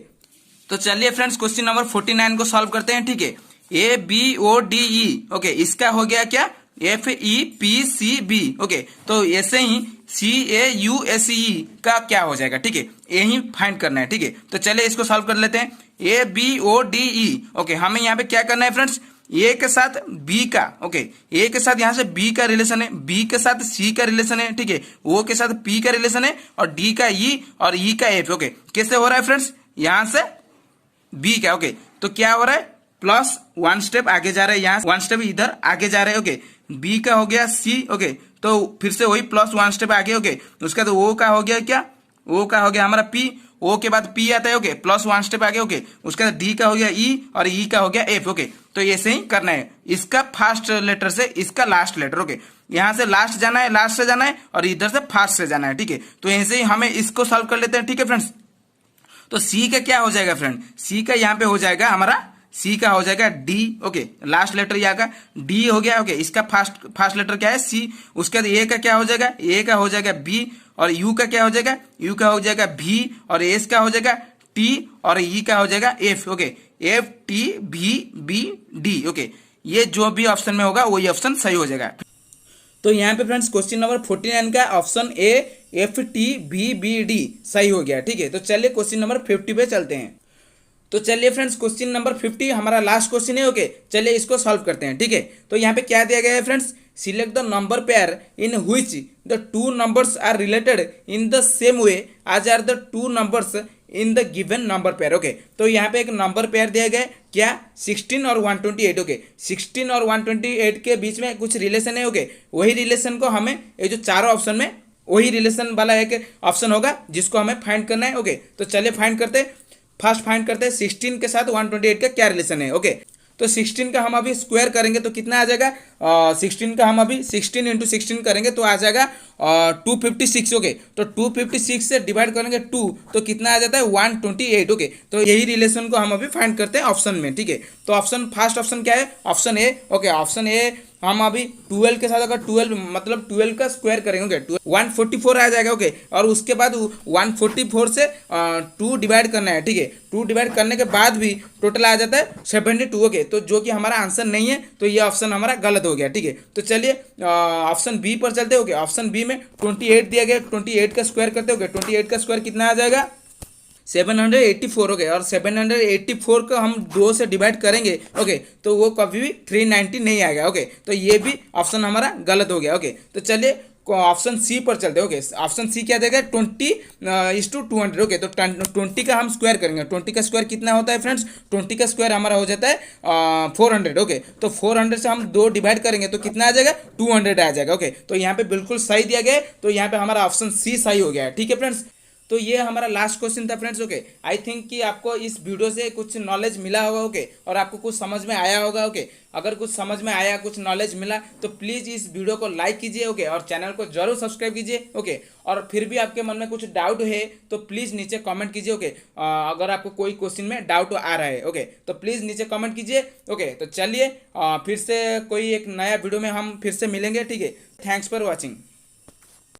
तो चलिए फ्रेंड्स क्वेश्चन नंबर 49 को सॉल्व करते हैं। ठीक है, ABODE। ओके, इसका हो गया क्या FEPCB। ओके, तो ऐसे ही CAUSE का क्या हो जाएगा। ठीक है, यही फाइंड करना है। ठीक है, तो चलिए इसको सॉल्व कर लेते हैं। ABODE। ओके, हमें यहाँ पे क्या करना है फ्रेंड्स, ए के साथ बी का, ओके, ए के साथ यहाँ से बी का रिलेशन है, बी के साथ सी का रिलेशन है। ठीक है, ओ के साथ पी का रिलेशन है, और डी का ई और ई का एफ। ओके, कैसे हो रहा है फ्रेंड्स, यहाँ से बी का। ओके, तो क्या हो रहा है, प्लस 1 स्टेप आगे जा रहा है, यहाँ 1 स्टेप इधर आगे जा रहे हैं। ओके, बी का हो गया सी। ओके, तो फिर से वही प्लस 1 स्टेप आगे। ओके, उसका तो ओ का हो गया क्या, ओ का हो गया हमारा पी, ओ के बाद पी आता है। ओके, प्लस 1 स्टेप आगे। ओके, उसके बाद डी का हो गया ई और ई का हो गया एफ। ओके, तो ऐसे ही करना है, इसका फर्स्ट लेटर से इसका लास्ट लेटर। ओके, यहां से लास्ट जाना है, लास्ट से जाना है, और इधर से फर्स्ट से जाना है। ठीक है, तो ऐसे ही हमें इसको सॉल्व कर लेते हैं। ठीक है फ्रेंड्स, तो सी का क्या हो जाएगा फ्रेंड, सी का यहाँ पे हो जाएगा हमारा, सी का हो जाएगा डी। ओके, लास्ट लेटर यहाँ का डी हो गया। ओके, इसका फर्स्ट लेटर क्या है सी, उसके बाद ए का क्या हो जाएगा, ए का हो जाएगा बी, और यू का क्या हो जाएगा, यू का हो जाएगा भी, और एस का हो जाएगा टी, और ई का हो जाएगा एफ। ओके, एफ टी भी बी डी। ओके, ये जो भी ऑप्शन में होगा वही ऑप्शन सही हो जाएगा। तो यहाँ पे फ्रेंड्स क्वेश्चन नंबर 49 का ऑप्शन ए FTBBD सही हो गया। ठीक है, तो चलिए क्वेश्चन नंबर 50 पे चलते हैं। तो चलिए फ्रेंड्स क्वेश्चन नंबर 50 हमारा लास्ट क्वेश्चन है। ओके, चलिए इसको सॉल्व करते हैं। ठीक है, तो यहाँ पे क्या दिया गया है friends, select the number pair in which the two numbers are related in the same way as are the two numbers in the given number pair. Okay, तो यहाँ पे एक नंबर पेयर दिया गया है क्या, 16 और 128। ओके, 16 और 128 के बीच में कुछ रिलेशन है। ओके, वही रिलेशन को हमें ये जो चारों ऑप्शन में वही रिलेशन वाला एक ऑप्शन होगा जिसको हमें फाइंड करना है। ओके, तो चलिए फाइंड करते हैं। फर्स्ट फाइंड करते हैं 16 के साथ 128 का क्या रिलेशन है। ओके, तो 16 का हम अभी स्क्वायर करेंगे तो कितना आ जाएगा, 16 का हम अभी 16 इंटू 16 करेंगे तो आ जाएगा 256। ओके, तो 256 से डिवाइड करेंगे 2 तो कितना आ जाता है 128। ओके, तो यही रिलेशन को हम अभी फाइंड करते हैं ऑप्शन में। ठीक है, तो ऑप्शन फर्स्ट ऑप्शन क्या है, option A. Okay, option A हम अभी 12 के साथ अगर 12 मतलब 12 का स्क्वायर करेंगे। ओके, 144 आ जाएगा। ओके, और उसके बाद 144 से 2 डिवाइड करना है। ठीक है, 2 डिवाइड करने के बाद भी टोटल आ जाता है 72। ओके, तो जो कि हमारा आंसर नहीं है, तो ये ऑप्शन हमारा गलत हो गया। ठीक है, तो चलिए ऑप्शन बी पर चलते हैं। ओके, ऑप्शन बी में 28 दिया गया, 28 का स्क्वायर करते हो। 28 का स्क्वायर कितना आ जाएगा 784। ओके, और 784 को हम 2 से डिवाइड करेंगे। ओके, तो वो कभी भी 390 नहीं आएगा। ओके, तो ये भी ऑप्शन हमारा गलत हो गया। ओके, तो चलिए ऑप्शन सी पर चलते हैं। ओके, ऑप्शन सी क्या देगा, 20:200। ओके, तो 20 का हम स्क्वायर करेंगे। 20 का स्क्वायर कितना होता है फ्रेंड्स, 20 का स्क्वायर हमारा हो जाता है 400। ओके, तो 400 से हम 2 डिवाइड करेंगे तो कितना आ जाएगा, 200 आ जाएगा। ओके, तो यहाँ पे बिल्कुल सही दिया गया है, तो यहाँ पे हमारा ऑप्शन सी सही हो गया है। ठीक है फ्रेंड्स, तो ये हमारा लास्ट क्वेश्चन था फ्रेंड्स। ओके, आई थिंक कि आपको इस वीडियो से कुछ नॉलेज मिला होगा। ओके, और आपको कुछ समझ में आया होगा। ओके, अगर कुछ समझ में आया, कुछ नॉलेज मिला, तो प्लीज़ इस वीडियो को लाइक कीजिए। ओके, और चैनल को जरूर सब्सक्राइब कीजिए। ओके, और फिर भी आपके मन में कुछ डाउट है तो प्लीज़ नीचे कमेंट कीजिए। ओके, अगर आपको कोई क्वेश्चन में डाउट आ रहा है, ओके, तो प्लीज़ नीचे कमेंट कीजिए। ओके, तो चलिए फिर से कोई एक नया वीडियो में हम फिर से मिलेंगे। ठीक है, थैंक्स फॉर वॉचिंग।